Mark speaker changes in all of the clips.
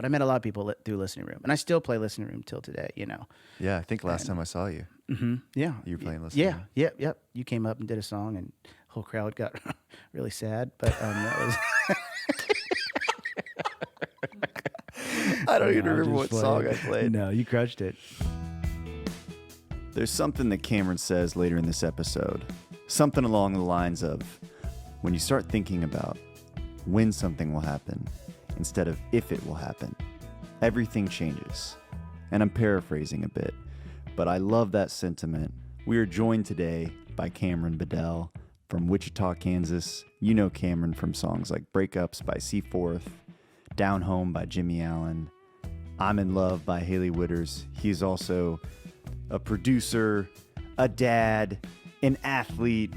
Speaker 1: but I met a lot of people through Listening Room, and I still play Listening Room till today.
Speaker 2: Yeah, I think last time I saw you,
Speaker 1: Yeah,
Speaker 2: you were playing Listening Room.
Speaker 1: Yep. You came up and did a song, and the whole crowd got really sad. But that was.
Speaker 2: I don't even
Speaker 1: No, I'm
Speaker 2: remember
Speaker 1: just
Speaker 2: what song I
Speaker 1: playing.
Speaker 2: played.
Speaker 1: No, you crushed it.
Speaker 2: There's something that Cameron says later in this episode. Something along the lines of, when you start thinking about when something will happen instead of if it will happen, everything changes. And I'm paraphrasing a bit, but I love that sentiment. We are joined today by Cameron Bedell from Wichita, Kansas. You know Cameron from songs like Breakups by Seaforth, Down Home by Jimmy Allen, I'm in Love by Haley Witters. He's also a producer, a dad, an athlete.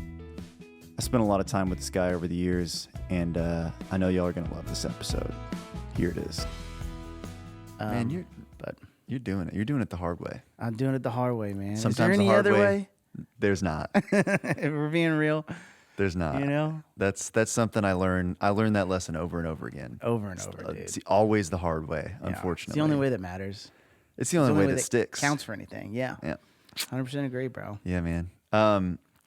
Speaker 2: I spent a lot of time with this guy over the years, and I know y'all are going to love this episode. Here it is. Man, you're doing it. You're doing it the hard way.
Speaker 1: I'm doing it the hard way, man.
Speaker 2: Sometimes
Speaker 1: Is there any
Speaker 2: the hard
Speaker 1: other
Speaker 2: way,
Speaker 1: way?
Speaker 2: There's not.
Speaker 1: If we're being real,
Speaker 2: There's not. That's something I learned. I learned that lesson over and over again.
Speaker 1: Over and over, dude.
Speaker 2: It's always the hard way,
Speaker 1: Yeah.
Speaker 2: unfortunately.
Speaker 1: It's the only way that matters.
Speaker 2: It's the only way that sticks.
Speaker 1: Counts for anything. Yeah.
Speaker 2: Yeah.
Speaker 1: 100% agree, bro.
Speaker 2: Yeah, man.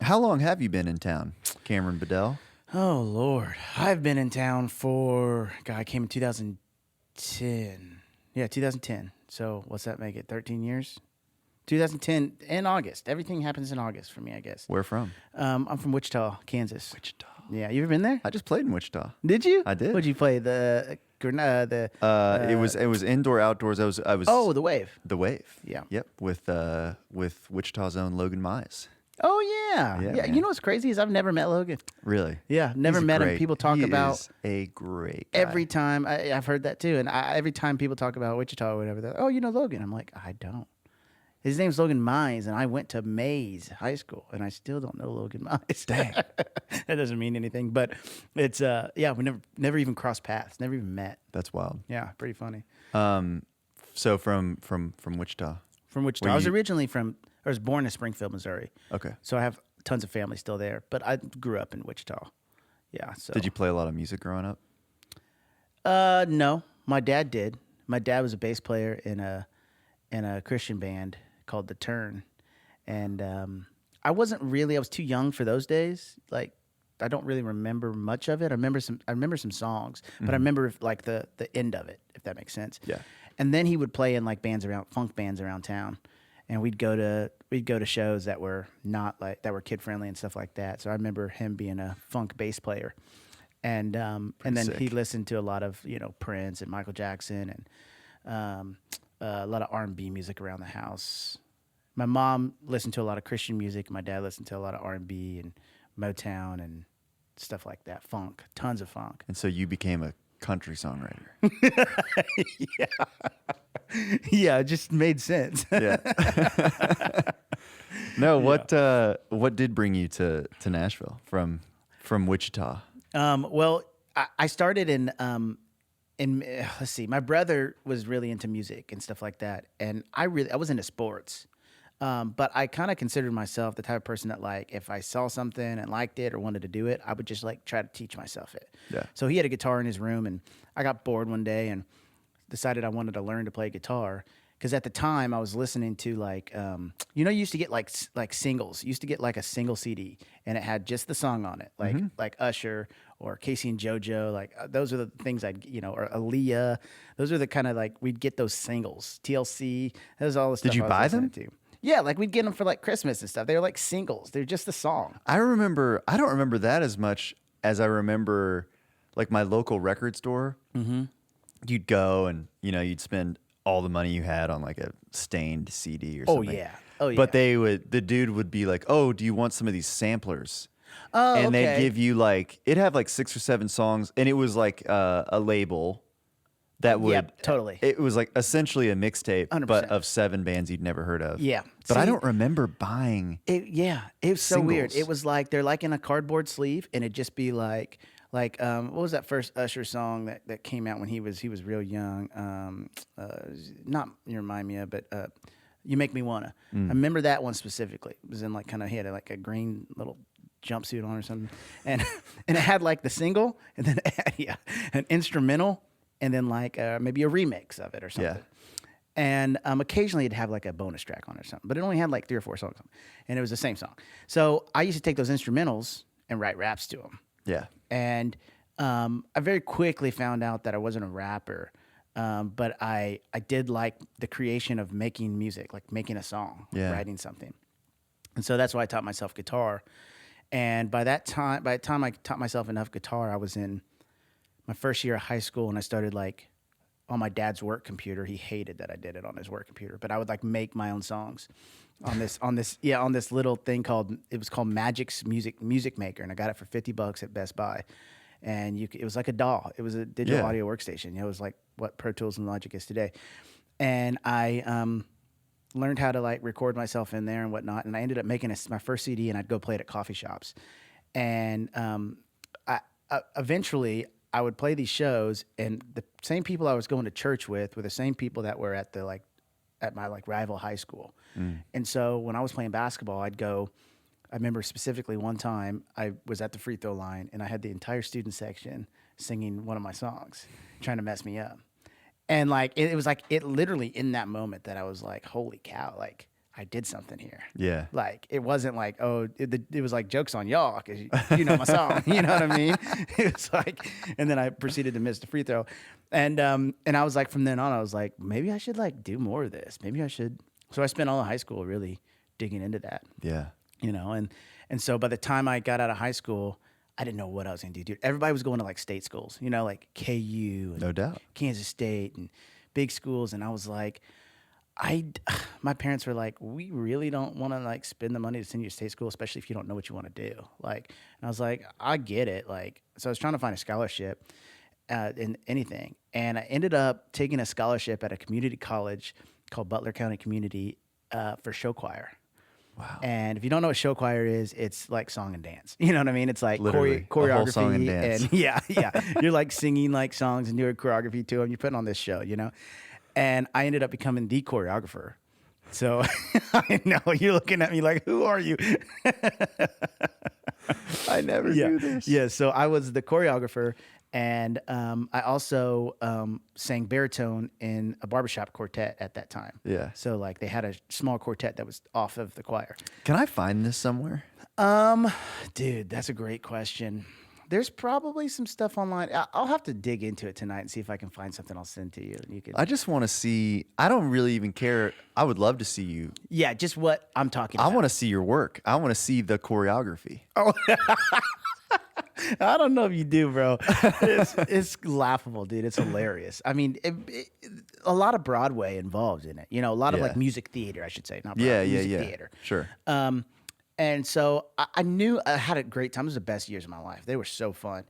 Speaker 2: How long have you been in town, Cameron Bedell?
Speaker 1: Oh, Lord. I've been in town for, God, I came in 2010. Yeah, 2010. So what's that make it? 13 years? 2010 in August. Everything happens in August for me, I guess.
Speaker 2: Where from?
Speaker 1: I'm from Wichita, Kansas.
Speaker 2: Wichita.
Speaker 1: Yeah, you ever been there?
Speaker 2: I just played in Wichita.
Speaker 1: Did you?
Speaker 2: I did.
Speaker 1: What'd you play?
Speaker 2: It was indoor, outdoors. I was.
Speaker 1: Oh, the Wave.
Speaker 2: The Wave.
Speaker 1: Yeah.
Speaker 2: Yep. With Wichita's own Logan Mize.
Speaker 1: Oh yeah.
Speaker 2: Yeah,
Speaker 1: Yeah.
Speaker 2: man.
Speaker 1: You know what's crazy is I've never met Logan.
Speaker 2: Really?
Speaker 1: Yeah, never
Speaker 2: He's
Speaker 1: met him.
Speaker 2: great.
Speaker 1: People talk
Speaker 2: He
Speaker 1: about
Speaker 2: is a great guy.
Speaker 1: every time. I've heard that too, and every time people talk about Wichita or whatever, they're, oh, you know Logan. I'm like, I don't. His name's Logan Mize, and I went to Mays High School, and I still don't know Logan Mize.
Speaker 2: Dang.
Speaker 1: That doesn't mean anything, but it's yeah, we never even crossed paths, never even met.
Speaker 2: That's wild.
Speaker 1: Yeah, pretty funny.
Speaker 2: So from Wichita.
Speaker 1: From Wichita,
Speaker 2: Were
Speaker 1: I was
Speaker 2: you-
Speaker 1: originally I was born in Springfield, Missouri.
Speaker 2: Okay.
Speaker 1: So I have tons of family still there, but I grew up in Wichita. Yeah. So
Speaker 2: Did you play a lot of music growing up?
Speaker 1: No, my dad did. My dad was a bass player in a Christian band called The Turn, and I was too young for those days. Like, I don't really remember much of it. I remember some songs, but I remember like the end of it, if that makes sense.
Speaker 2: Yeah.
Speaker 1: And then he would play in like funk bands around town, and we'd go to shows that were kid friendly and stuff like that. So I remember him being a funk bass player, and then
Speaker 2: sick.
Speaker 1: he listened to a lot of Prince and Michael Jackson and a lot of R&B music around the house. My mom listened to a lot of Christian music. My dad listened to a lot of R&B and Motown and stuff like that. Funk, tons of funk.
Speaker 2: And so you became a country songwriter.
Speaker 1: Yeah, it just made sense.
Speaker 2: Yeah. No, what did bring you to Nashville from Wichita?
Speaker 1: Well, I started in let's see, my brother was really into music and stuff like that, and I was into sports, but I kind of considered myself the type of person that, like, if I saw something and liked it or wanted to do it, I would just like try to teach myself it.
Speaker 2: Yeah.
Speaker 1: So he had a guitar in his room, and I got bored one day and decided I wanted to learn to play guitar. Because at the time I was listening to like, you used to get like singles. You used to get like a single CD, and it had just the song on it, like Usher or Casey and JoJo. Like those are the things or Aaliyah. Those are the kind of like we'd get those singles. TLC. That was all the stuff.
Speaker 2: Did you
Speaker 1: I was
Speaker 2: buy
Speaker 1: listening
Speaker 2: them?
Speaker 1: To. Yeah, like we'd get them for like Christmas and stuff. They were like singles. They're just the song.
Speaker 2: I don't remember that as much as I remember like my local record store. Mm-hmm. You'd go and you'd spend all the money you had on like a stained CD or something.
Speaker 1: Oh yeah.
Speaker 2: But the dude would be like, "Oh, do you want some of these samplers?"
Speaker 1: Oh,
Speaker 2: and
Speaker 1: okay.
Speaker 2: they'd give you it'd have like 6 or 7 songs, and it was like a label that would.
Speaker 1: Yep, totally.
Speaker 2: It was like essentially a mixtape,
Speaker 1: 100%.
Speaker 2: but of 7 bands you'd never heard of.
Speaker 1: Yeah.
Speaker 2: But I
Speaker 1: See,
Speaker 2: don't remember buying.
Speaker 1: it was so weird.
Speaker 2: Singles.
Speaker 1: It was like they're like in a cardboard sleeve, and it'd just be like what was that first Usher song that came out when he was real young? Not You Remind Me Of, but You Make Me Wanna. I remember that one specifically. It was in like he had like a green little jumpsuit on or something, and it had like the single, and then it had, an instrumental. and then like maybe a remix of it or something.
Speaker 2: Yeah.
Speaker 1: And occasionally it'd have like a bonus track on it or something, but it only had like 3 or 4 songs on it, and it was the same song. So I used to take those instrumentals and write raps to them.
Speaker 2: Yeah.
Speaker 1: And I very quickly found out that I wasn't a rapper, but I did like the creation of making music, like making a song, writing something. And so that's why I taught myself guitar. And by the time I taught myself enough guitar, I was in my first year of high school, and I started like on my dad's work computer. He hated that I did it on his work computer, but I would like make my own songs on this little thing called Magic's Music Maker, and I got it for $50 at Best Buy. And it was like a DAW. It was a digital audio workstation. You know, it was like what Pro Tools and Logic is today. And I learned how to like record myself in there and whatnot. And I ended up making my first CD, and I'd go play it at coffee shops. And I eventually I would play these shows, and the same people I was going to church with were the same people that were at my like rival high school. And so when I was playing basketball, I'd go. I remember specifically one time I was at the free throw line, and I had the entire student section singing one of my songs, trying to mess me up. And like it was like it literally in that moment that I was like, holy cow, like I did something here.
Speaker 2: Yeah.
Speaker 1: Like it wasn't like, oh, it was like jokes on y'all because you know my song. You know what I mean? It was like, and then I proceeded to miss the free throw, and I was like, from then on, I was like, maybe I should like do more of this. Maybe I should. So I spent all of high school really digging into that.
Speaker 2: Yeah.
Speaker 1: You know, and so by the time I got out of high school, I didn't know what I was going to do, dude. Everybody was going to like state schools, you know, like KU and
Speaker 2: No doubt.
Speaker 1: Kansas State and big schools. And I was like, my parents were like, we really don't want to like spend the money to send you to state school, especially if you don't know what you want to do. Like, and I was like, I get it. Like, so I was trying to find a scholarship in anything. And I ended up taking a scholarship at a community college called Butler County Community for show choir.
Speaker 2: Wow.
Speaker 1: And if you don't know what show choir is, it's like song and dance. You know what I mean? It's like
Speaker 2: Literally,
Speaker 1: choreography
Speaker 2: a whole song and dance.
Speaker 1: and yeah. You're like singing like songs and doing choreography to them. You're putting on this show, you know? And I ended up becoming the choreographer. So I know you're looking at me like, who are you?
Speaker 2: I never knew this.
Speaker 1: Yeah. So I was the choreographer. And I also sang baritone in a barbershop quartet at that time.
Speaker 2: Yeah.
Speaker 1: So like they had a small quartet that was off of the choir.
Speaker 2: Can I find this somewhere?
Speaker 1: Dude, that's a great question. There's probably some stuff online. I'll have to dig into it tonight and see if I can find something I'll send to you. And you can.
Speaker 2: I just want to see. I don't really even care. I would love to see you.
Speaker 1: Yeah, just what I'm talking about.
Speaker 2: I want to see your work. I want to see the choreography.
Speaker 1: Oh. I don't know if you do, bro. It's laughable, dude. It's hilarious. I mean, a lot of Broadway involved in it. You know, a lot of like music theater, I should say, not Broadway, music theater.
Speaker 2: Sure.
Speaker 1: And so I knew I had a great time. It was the best years of my life. They were so fun.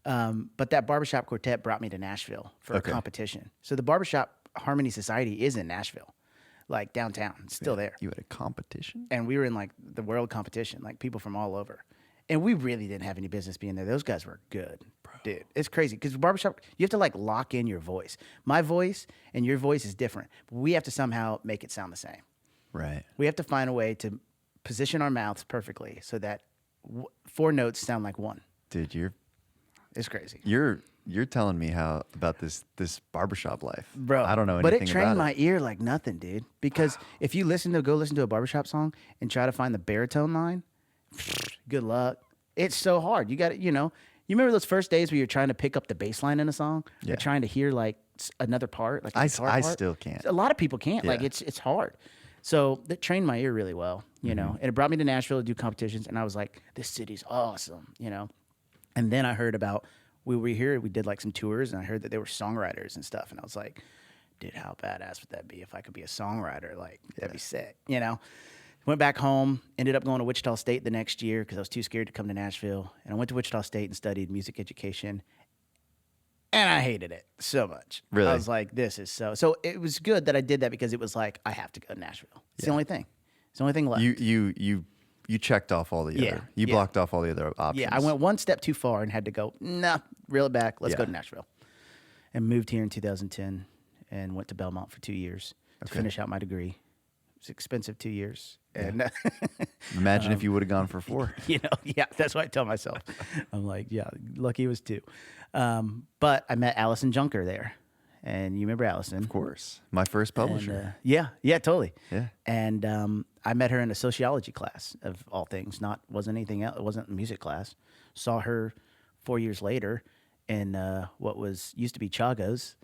Speaker 1: But that barbershop quartet brought me to Nashville for a competition. So the Barbershop Harmony Society is in Nashville, like downtown. It's still there.
Speaker 2: You had a competition?
Speaker 1: And we were in like the world competition, like people from all over. And we really didn't have any business being there. Those guys were good, dude. It's crazy because barbershop, you have to like lock in your voice. My voice and your voice is different. But we have to somehow make it sound the same.
Speaker 2: Right.
Speaker 1: We have to find a way to position our mouths perfectly so that 4 notes sound like one.
Speaker 2: Dude,
Speaker 1: it's crazy.
Speaker 2: You're telling me how about this barbershop life,
Speaker 1: bro.
Speaker 2: I don't know anything
Speaker 1: but
Speaker 2: about it.
Speaker 1: But it trained my ear like nothing, dude. Because if you go listen to a barbershop song and try to find the baritone line. Good luck. It's so hard. You got to, you remember those first days where you're trying to pick up the bass line in a song?
Speaker 2: Yeah.
Speaker 1: Or trying to hear like another part, like a guitar
Speaker 2: I
Speaker 1: part?
Speaker 2: still can't.
Speaker 1: A lot of people can't.
Speaker 2: Yeah.
Speaker 1: Like it's hard. So that trained my ear really well, you know. And it brought me to Nashville to do competitions, and I was like, this city's awesome, you know. And then I heard about we were here, we did like some tours, and I heard that they were songwriters and stuff, and I was like, dude, how badass would that be if I could be a songwriter? Like that'd be sick, you know. Went back home, ended up going to Wichita State the next year because I was too scared to come to Nashville. And I went to Wichita State and studied music education. And I hated it so much.
Speaker 2: Really?
Speaker 1: I was like, this is so it was good that I did that because it was like, I have to go to Nashville. It's the only thing. It's the only thing left.
Speaker 2: You checked off all the other. You blocked off all the other options.
Speaker 1: Yeah, I went one step too far and had to go, nah, reel it back. Let's go to Nashville. And moved here in 2010 and went to Belmont for 2 years to finish out my degree. It's expensive 2 years. And
Speaker 2: Imagine if you would have gone for 4.
Speaker 1: Yeah, that's what I tell myself. I'm like, yeah, lucky it was 2. But I met Allison Junker there, and you remember Allison?
Speaker 2: Of course. My first publisher.
Speaker 1: Yeah, totally.
Speaker 2: Yeah.
Speaker 1: And I met her in a sociology class of all things. Wasn't anything else. It wasn't a music class. Saw her 4 years later in what used to be Chago's,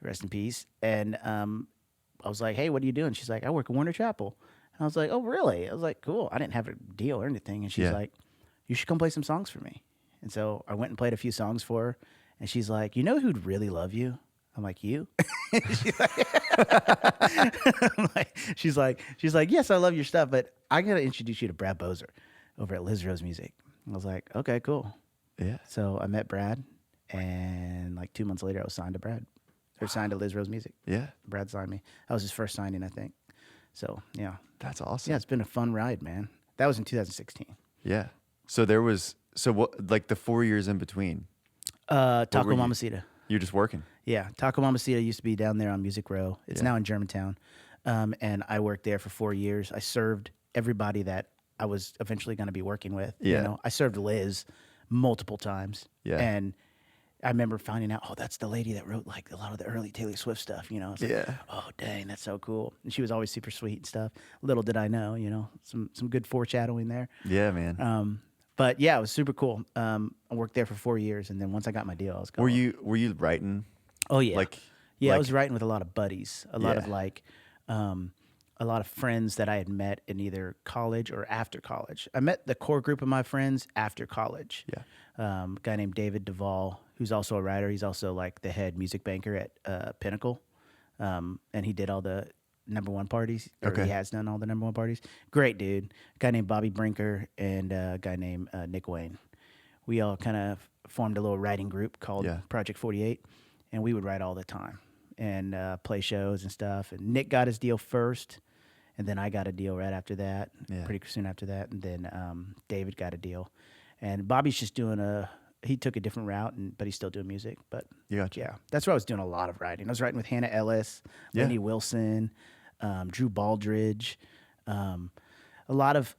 Speaker 1: rest in peace. And I was like, hey, what are you doing? She's like, I work at Warner Chapel. And I was like, oh, really? I was like, cool. I didn't have a deal or anything. And she's like, you should come play some songs for me. And so I went and played a few songs for her. And she's like, you know who'd really love you? I'm like, you? She's like, yes, I love your stuff, but I got to introduce you to Brad Bozer over at Liz Rose Music. I was like, okay, cool.
Speaker 2: Yeah.
Speaker 1: So I met Brad, and like 2 months later, I was signed to Brad. Or signed to Liz Rose Music.
Speaker 2: Yeah.
Speaker 1: Brad signed me. That was his first signing, I think. So, yeah.
Speaker 2: That's awesome.
Speaker 1: Yeah, it's been a fun ride, man. That was in 2016.
Speaker 2: Yeah. So what, like the 4 years in between?
Speaker 1: Taco Mamacita.
Speaker 2: You're just working?
Speaker 1: Yeah. Taco Mamacita used to be down there on Music Row. It's now in Germantown. And I worked there for 4 years. I served everybody that I was eventually going to be working with.
Speaker 2: Yeah.
Speaker 1: You know, I served Liz multiple times.
Speaker 2: Yeah.
Speaker 1: And I remember finding out, oh, that's the lady that wrote like a lot of the early Taylor Swift stuff, you know? It's like,
Speaker 2: Yeah.
Speaker 1: oh, dang, that's so cool. And she was always super sweet and stuff. Little did I know, you know, some good foreshadowing there.
Speaker 2: Yeah, man.
Speaker 1: But yeah, it was super cool. I worked there for 4 years, and then once I got my deal, I was going.
Speaker 2: Were you writing?
Speaker 1: Oh yeah, I
Speaker 2: like
Speaker 1: was writing with a lot of buddies, a lot of a lot of friends that I had met in either college or after college. I met the core group of my friends after college.
Speaker 2: Yeah.
Speaker 1: A guy named David Duvall, who's also a writer. He's also like the head music banker at Pinnacle, and he did all the #1 parties. Or
Speaker 2: Okay.
Speaker 1: he has done all the #1 parties. Great dude. A guy named Bobby Brinker and a guy named Nick Wayne. We all kind of formed a little writing group called Project 48, and we would write all the time and play shows and stuff. And Nick got his deal first, and then I got a deal right after that, pretty soon after that. And then David got a deal. And Bobby's just he took a different route, but he's still doing music. But yeah, that's where I was doing a lot of writing. I was writing with Hannah Ellis, Lindy Wilson, Drew Baldridge, a lot of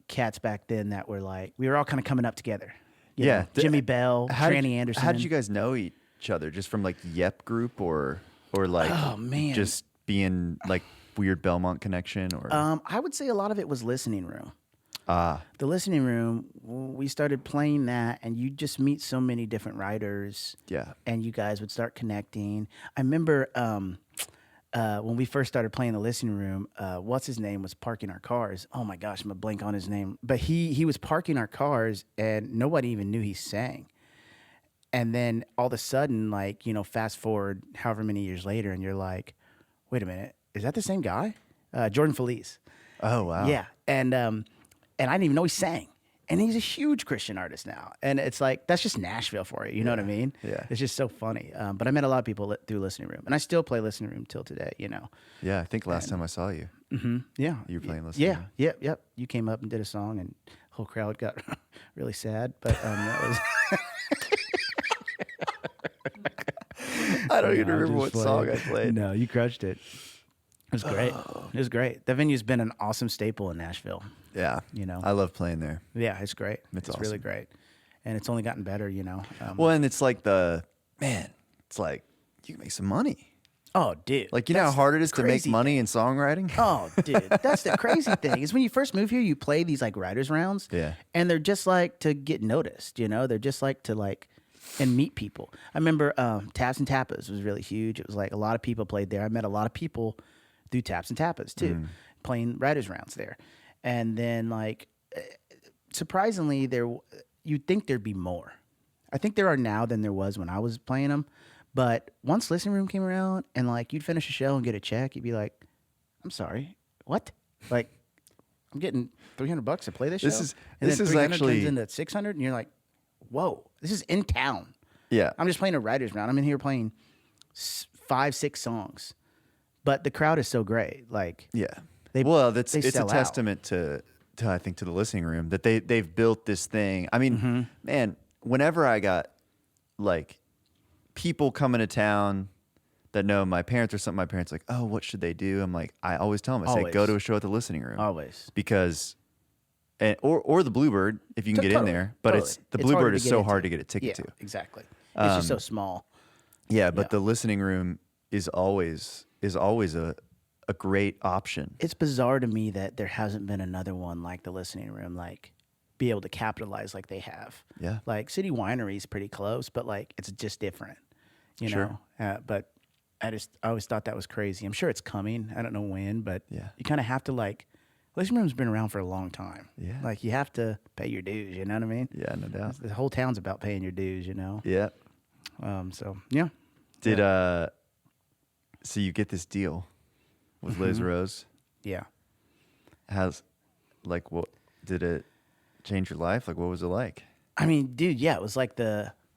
Speaker 1: cats back then that were like, we were all kind of coming up together. You know, Jimmy Bell, Franny Anderson.
Speaker 2: How did you guys know each other? Just from like Yep group or like just being like weird Belmont connection or?
Speaker 1: I would say a lot of it was listening room. The listening room, we started playing that, and you just meet so many different writers.
Speaker 2: Yeah.
Speaker 1: And you guys would start connecting. I remember when we first started playing the listening room, what's his name was parking our cars. Oh my gosh, I'm gonna blank on his name. But he was parking our cars, and nobody even knew he sang. And then all of a sudden, like, you know, fast forward however many years later, and you're like, wait a minute, is that the same guy? Jordan Felice.
Speaker 2: Oh wow.
Speaker 1: Yeah. And I didn't even know he sang. And he's a huge Christian artist now. And it's like, that's just Nashville for you. You know what I mean?
Speaker 2: Yeah.
Speaker 1: It's just so funny. But I met a lot of people through Listening Room. And I still play Listening Room till today, you know.
Speaker 2: Yeah, I think last time I saw you.
Speaker 1: Mm-hmm. Yeah.
Speaker 2: You were playing Listening Room.
Speaker 1: Yep. You came up and did a song, and the whole crowd got really sad. But that was...
Speaker 2: I don't even remember what song I played.
Speaker 1: No, you crushed it. It was great. It was great. That venue's been an awesome staple in Nashville.
Speaker 2: Yeah.
Speaker 1: You know,
Speaker 2: I love playing there.
Speaker 1: Yeah, it's great. It's
Speaker 2: awesome.
Speaker 1: really great. And it's only gotten better, you know.
Speaker 2: Well, and it's like it's like you can make some money.
Speaker 1: Oh, dude.
Speaker 2: Like, you know how hard it is to make money in songwriting?
Speaker 1: Oh, dude. That's the crazy thing is when you first move here, you play these like writers rounds.
Speaker 2: Yeah.
Speaker 1: And they're just like to get noticed, you know? They're just like to like and meet people. I remember Taps and Tapas was really huge. It was like a lot of people played there. I met a lot of people through Taps and Tapas too, playing writers rounds there. And then like surprisingly you'd think there'd be more. I think there are now than there was when I was playing them. But once Listening Room came around and like you'd finish a show and get a check, you'd be like, I'm sorry, what? Like I'm getting $300 to play this show.
Speaker 2: This
Speaker 1: and
Speaker 2: is
Speaker 1: then 300
Speaker 2: actually
Speaker 1: turns into 600 and you're like, whoa, this is in town.
Speaker 2: Yeah.
Speaker 1: I'm just playing a writer's round. I'm in here playing 5-6 songs, but the crowd is so great. Like,
Speaker 2: yeah. It's a testament to I think to the Listening Room that they've built this thing. I mean, man, whenever I got like people coming to town that know my parents or something, my parents like, oh, what should they do? I'm like, I always tell them, I say, go to a show at the Listening Room.
Speaker 1: Always.
Speaker 2: Because or the Bluebird if you can get in
Speaker 1: Totally,
Speaker 2: there. But
Speaker 1: totally.
Speaker 2: it's the
Speaker 1: It's harder
Speaker 2: Bluebird
Speaker 1: to
Speaker 2: is
Speaker 1: get
Speaker 2: so
Speaker 1: into.
Speaker 2: hard to get a ticket
Speaker 1: Yeah,
Speaker 2: to.
Speaker 1: exactly. It's just so small.
Speaker 2: Yeah, but
Speaker 1: Yeah.
Speaker 2: the listening room is always a great option.
Speaker 1: It's bizarre to me that there hasn't been another one like the listening room, like be able to capitalize like they have.
Speaker 2: Yeah.
Speaker 1: Like City Winery is pretty close, but like it's just different, you
Speaker 2: Sure.
Speaker 1: know. But I always thought that was crazy. I'm sure it's coming. I don't know when, but
Speaker 2: Yeah.
Speaker 1: you kind of have to like. Listening room's been around for a long time.
Speaker 2: Yeah.
Speaker 1: Like you have to pay your dues. You know what I mean?
Speaker 2: Yeah, no doubt.
Speaker 1: The whole town's about paying your dues. You know.
Speaker 2: Yeah.
Speaker 1: So yeah.
Speaker 2: Did so you get this deal with Liz Rose?
Speaker 1: Yeah.
Speaker 2: How's like what did it change your life? Like what was it like?
Speaker 1: I mean, dude, yeah, it was like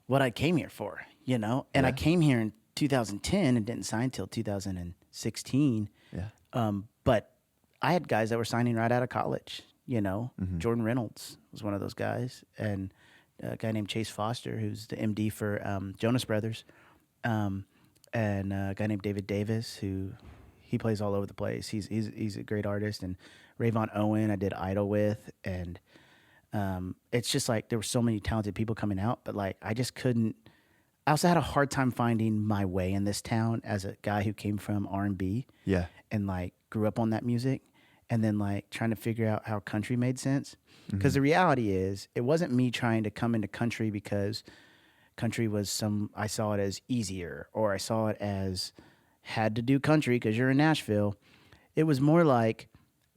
Speaker 1: what I came here for, you know? And I
Speaker 2: Yeah.
Speaker 1: came here in 2010 and didn't sign till 2016.
Speaker 2: Yeah.
Speaker 1: But I had guys that were signing right out of college, you know? Jordan Reynolds was one of those guys. And a guy named Chase Foster, who's the MD for Jonas Brothers. And a guy named David Davis, who he plays all over the place. He's a great artist. And Rayvon Owen, I did Idol with. And it's just like there were so many talented people coming out, but like I just couldn't. I also had a hard time finding my way in this town as a guy who came from R&B
Speaker 2: Yeah.
Speaker 1: and like grew up on that music, and then like trying to figure out how country made sense. Because the reality is, it wasn't me trying to come into country because country was I saw it as easier, or I saw it as had to do country because you're in Nashville. It was more like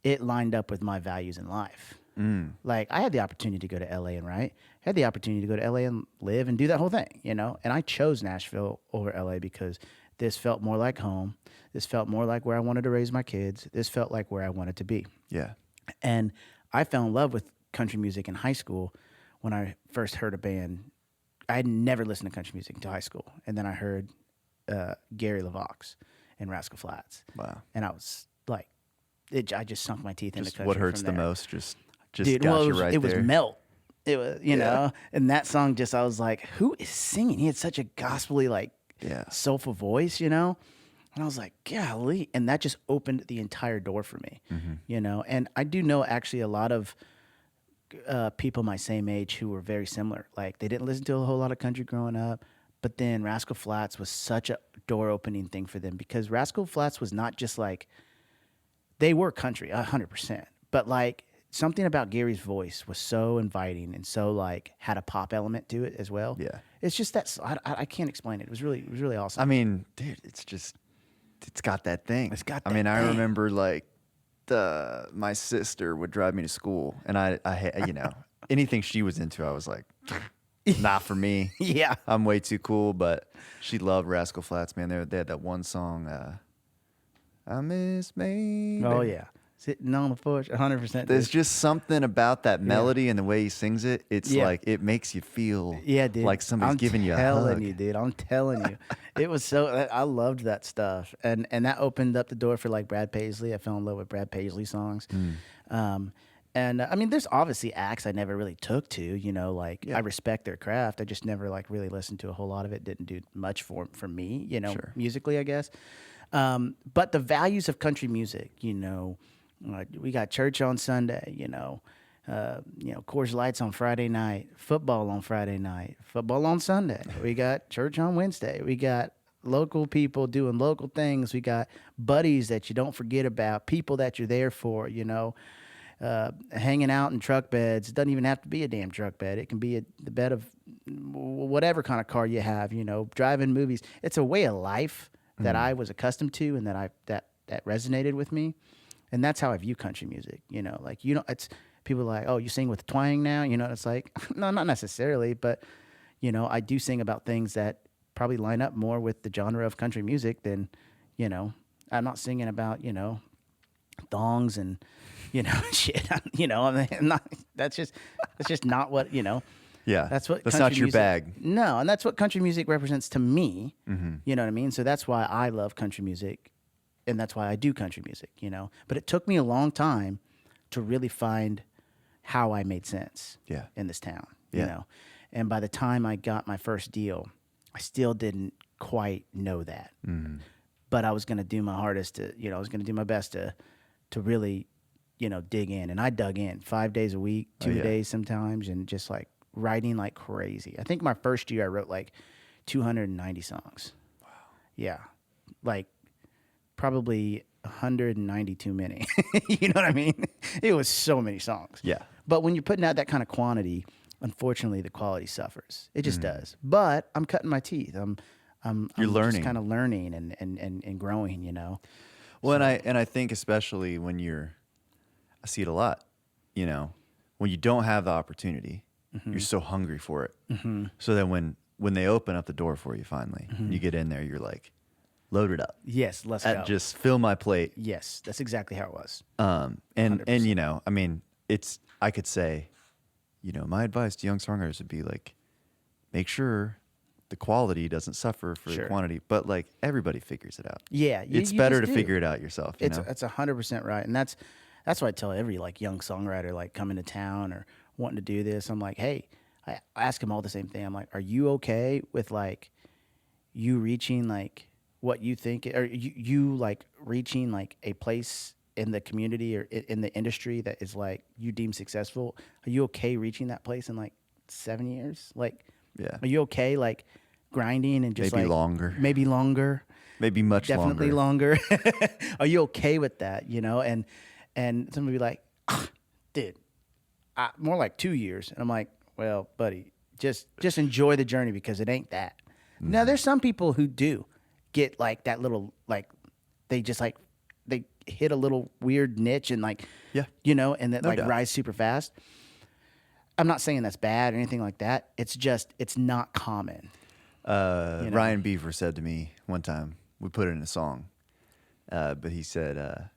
Speaker 1: it lined up with my values in life. Like I had the opportunity to go to LA and write. I had the opportunity to go to LA and live and do that whole thing, you know? And I chose Nashville over LA because this felt more like home. This felt more like where I wanted to raise my kids. This felt like where I wanted to be.
Speaker 2: Yeah.
Speaker 1: And I fell in love with country music in high school when I first heard a band. I had never listened to country music until high school. And then I heard Gary LaVox and Rascal Flatts.
Speaker 2: Wow.
Speaker 1: And I was like, I just sunk my teeth into
Speaker 2: Just
Speaker 1: country.
Speaker 2: what hurts
Speaker 1: from
Speaker 2: the
Speaker 1: there.
Speaker 2: most? Just
Speaker 1: Dude,
Speaker 2: got
Speaker 1: well,
Speaker 2: you right
Speaker 1: it was
Speaker 2: there.
Speaker 1: Melt. It was, you know, and that song just, I was like, who is singing? He had such a gospelly, like, soulful voice, you know? And I was like, golly. And that just opened the entire door for me, you know? And I do know actually a lot of people my same age who were very similar. Like, they didn't listen to a whole lot of country growing up, but then Rascal Flatts was such a door opening thing for them, because Rascal Flatts was not just like, they were country 100%, but like something about Gary's voice was so inviting and so like had a pop element to it as well.
Speaker 2: Yeah.
Speaker 1: It's just that I can't explain it. It was really awesome.
Speaker 2: I mean, dude, it's got that thing.
Speaker 1: It's got
Speaker 2: I mean,
Speaker 1: that
Speaker 2: I
Speaker 1: thing.
Speaker 2: remember like my sister would drive me to school, and I you know, anything she was into, I was like, not for me.
Speaker 1: Yeah.
Speaker 2: I'm way too cool. But she loved Rascal Flatts, man. They had that one song, I miss me.
Speaker 1: Oh yeah. Sitting on the porch, 100%.
Speaker 2: There's
Speaker 1: dude.
Speaker 2: just something about that melody and the way he sings it. It's like it makes you feel
Speaker 1: Dude.
Speaker 2: like somebody's giving you a
Speaker 1: telling
Speaker 2: hug.
Speaker 1: you, dude. I'm telling you. It was so, I loved that stuff. And that opened up the door for like Brad Paisley. I fell in love with Brad Paisley songs. And I mean, there's obviously acts I never really took to, you know, like I respect their craft. I just never like really listened to a whole lot of it. Didn't do much for me, you know, musically, I guess. But the values of country music, you know, we got church on Sunday, you know, Coors Lights on Friday night, football on Friday night, football on Sunday. We got church on Wednesday. We got local people doing local things. We got buddies that you don't forget about, people that you're there for, you know, hanging out in truck beds. It doesn't even have to be a damn truck bed. It can be the bed of whatever kind of car you have, you know, driving movies. It's a way of life that I was accustomed to, and that resonated with me. And that's how I view country music, you know, like, you know, it's people are like, oh, you sing with twang now, you know, it's like, no, not necessarily, but, you know, I do sing about things that probably line up more with the genre of country music than, you know, I'm not singing about, you know, thongs and, you know, shit, you know, I mean, that's just not what, you know.
Speaker 2: Yeah.
Speaker 1: That's what
Speaker 2: That's
Speaker 1: country
Speaker 2: not your
Speaker 1: music,
Speaker 2: bag.
Speaker 1: No, and that's what country music represents to me.
Speaker 2: Mm-hmm.
Speaker 1: You know what I mean? So that's why I love country music, and that's why I do country music, you know. But it took me a long time to really find how I made sense in this town, you know. And by the time I got my first deal, I still didn't quite know that. Mm-hmm. But I was going to do my hardest to, you know, I was going to do my best to really, dig in. And I dug in 5 days a week,
Speaker 2: Oh,
Speaker 1: 2
Speaker 2: yeah.
Speaker 1: days sometimes, and just like writing like crazy. I think my first year I wrote like 290 songs. Wow. Yeah. Like probably 190 too many. You know what I mean? It was so many songs.
Speaker 2: Yeah.
Speaker 1: But when you're putting out that kind of quantity, unfortunately the quality suffers. It just does. But I'm cutting my teeth. I'm
Speaker 2: learning.
Speaker 1: just kind of learning and growing,
Speaker 2: Well, and I think especially when I see it a lot, when you don't have the opportunity, you're so hungry for it. So then when they open up the door for you finally, and you get in there, you're like, load it up.
Speaker 1: Yes, let's go.
Speaker 2: Just fill my plate.
Speaker 1: Yes, that's exactly how it was.
Speaker 2: And
Speaker 1: 100%.
Speaker 2: I mean, I could say, my advice to young songwriters would be like, make sure the quality doesn't suffer for the quantity, but like everybody figures it out.
Speaker 1: Yeah,
Speaker 2: it's better to figure it out yourself.
Speaker 1: It's 100% right, and that's why I tell every like young songwriter like coming to town or wanting to do this. I'm like, hey, I ask them all the same thing. I'm like, are you okay with like you reaching like what you think, or you like reaching like a place in the community or in the industry that is like you deem successful? Are you okay reaching that place in like 7 years? Like,
Speaker 2: Yeah.
Speaker 1: are you okay like grinding and just
Speaker 2: Maybe
Speaker 1: like
Speaker 2: longer.
Speaker 1: maybe longer,
Speaker 2: Maybe much
Speaker 1: definitely longer? Are you okay with that? And somebody be like, dude, more like 2 years. And I'm like, well, buddy, just enjoy the journey because it ain't that. Now, there's some people who do get like that little, like, they just like, they hit a little weird niche and like,
Speaker 2: Yeah.
Speaker 1: and then
Speaker 2: No
Speaker 1: like
Speaker 2: doubt.
Speaker 1: rise super fast. I'm not saying that's bad or anything like that. It's just, it's not common.
Speaker 2: Ryan Beaver said to me one time, we put it in a song, but he said,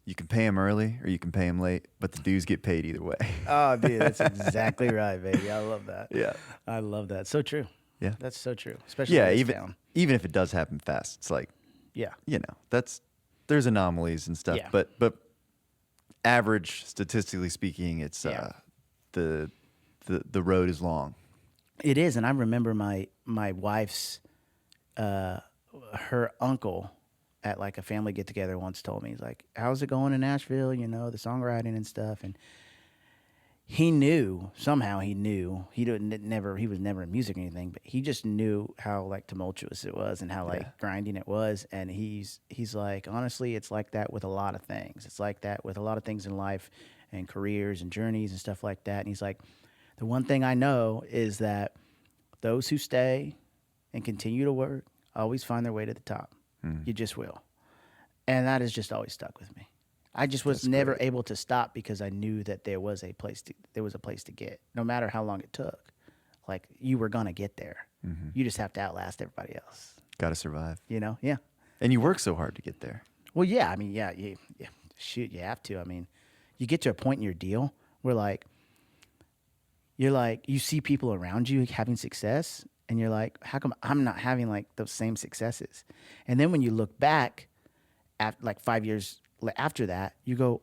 Speaker 2: you can pay him early or you can pay him late, but the dues get paid either way.
Speaker 1: Oh, dude, that's exactly right, baby. I love that.
Speaker 2: Yeah.
Speaker 1: I love that. So true.
Speaker 2: Yeah.
Speaker 1: That's so true. Especially
Speaker 2: Yeah,
Speaker 1: in this town.
Speaker 2: even if it does happen fast, it's like,
Speaker 1: Yeah.
Speaker 2: there's anomalies and stuff,
Speaker 1: Yeah.
Speaker 2: but average, statistically speaking, it's
Speaker 1: Yeah.
Speaker 2: the road is long.
Speaker 1: It is, and I remember my wife's her uncle at like a family get together once told me, he's like, "How's it going in Nashville? The songwriting and stuff." And he knew somehow he was never in music or anything, but he just knew how like tumultuous it was and how like grinding it was. And he's like, honestly, it's like that with a lot of things. It's like that with a lot of things in life and careers and journeys and stuff like that. And he's like, the one thing I know is that those who stay and continue to work always find their way to the top. You just will. And that has just always stuck with me. I just was never able to stop because I knew that there was a place to get, no matter how long it took. Like, you were going to get there. You just have to outlast everybody else.
Speaker 2: Got to survive.
Speaker 1: Yeah.
Speaker 2: And you work so hard to get there.
Speaker 1: Well, yeah. I mean, yeah. Shoot, you have to. I mean, you get to a point in your deal where like, you see people around you having success, and you're like, how come I'm not having like those same successes? And then when you look back at like 5 years after that, you go,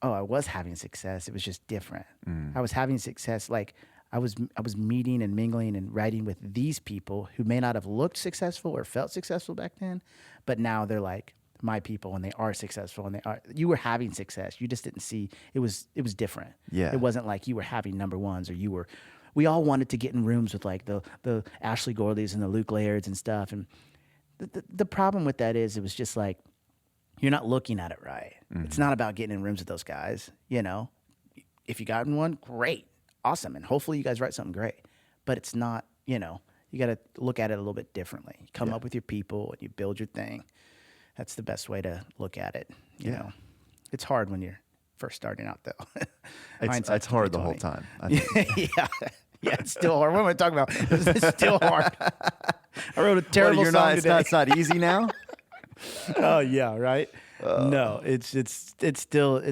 Speaker 1: oh, I was having success. It was just different. I was having success. Like I was meeting and mingling and writing with these people who may not have looked successful or felt successful back then, but now they're like my people and they are successful and you were having success. You just didn't see, it was different.
Speaker 2: Yeah.
Speaker 1: It wasn't like you were having number ones or we all wanted to get in rooms with like the Ashley Gorleys and the Luke Lairds and stuff. And the problem with that is it was just like, you're not looking at it right. It's not about getting in rooms with those guys. If you got in one, great, awesome. And hopefully you guys write something great, but it's not, you got to look at it a little bit differently. You come up with your people and you build your thing. That's the best way to look at it. You know, it's hard when you're first starting out though.
Speaker 2: It's hard the whole time. I think.
Speaker 1: Yeah, it's still hard. What am I talking about? It's still hard. I wrote a terrible song today.
Speaker 2: It's not easy now.
Speaker 1: Oh yeah, right. No, it's still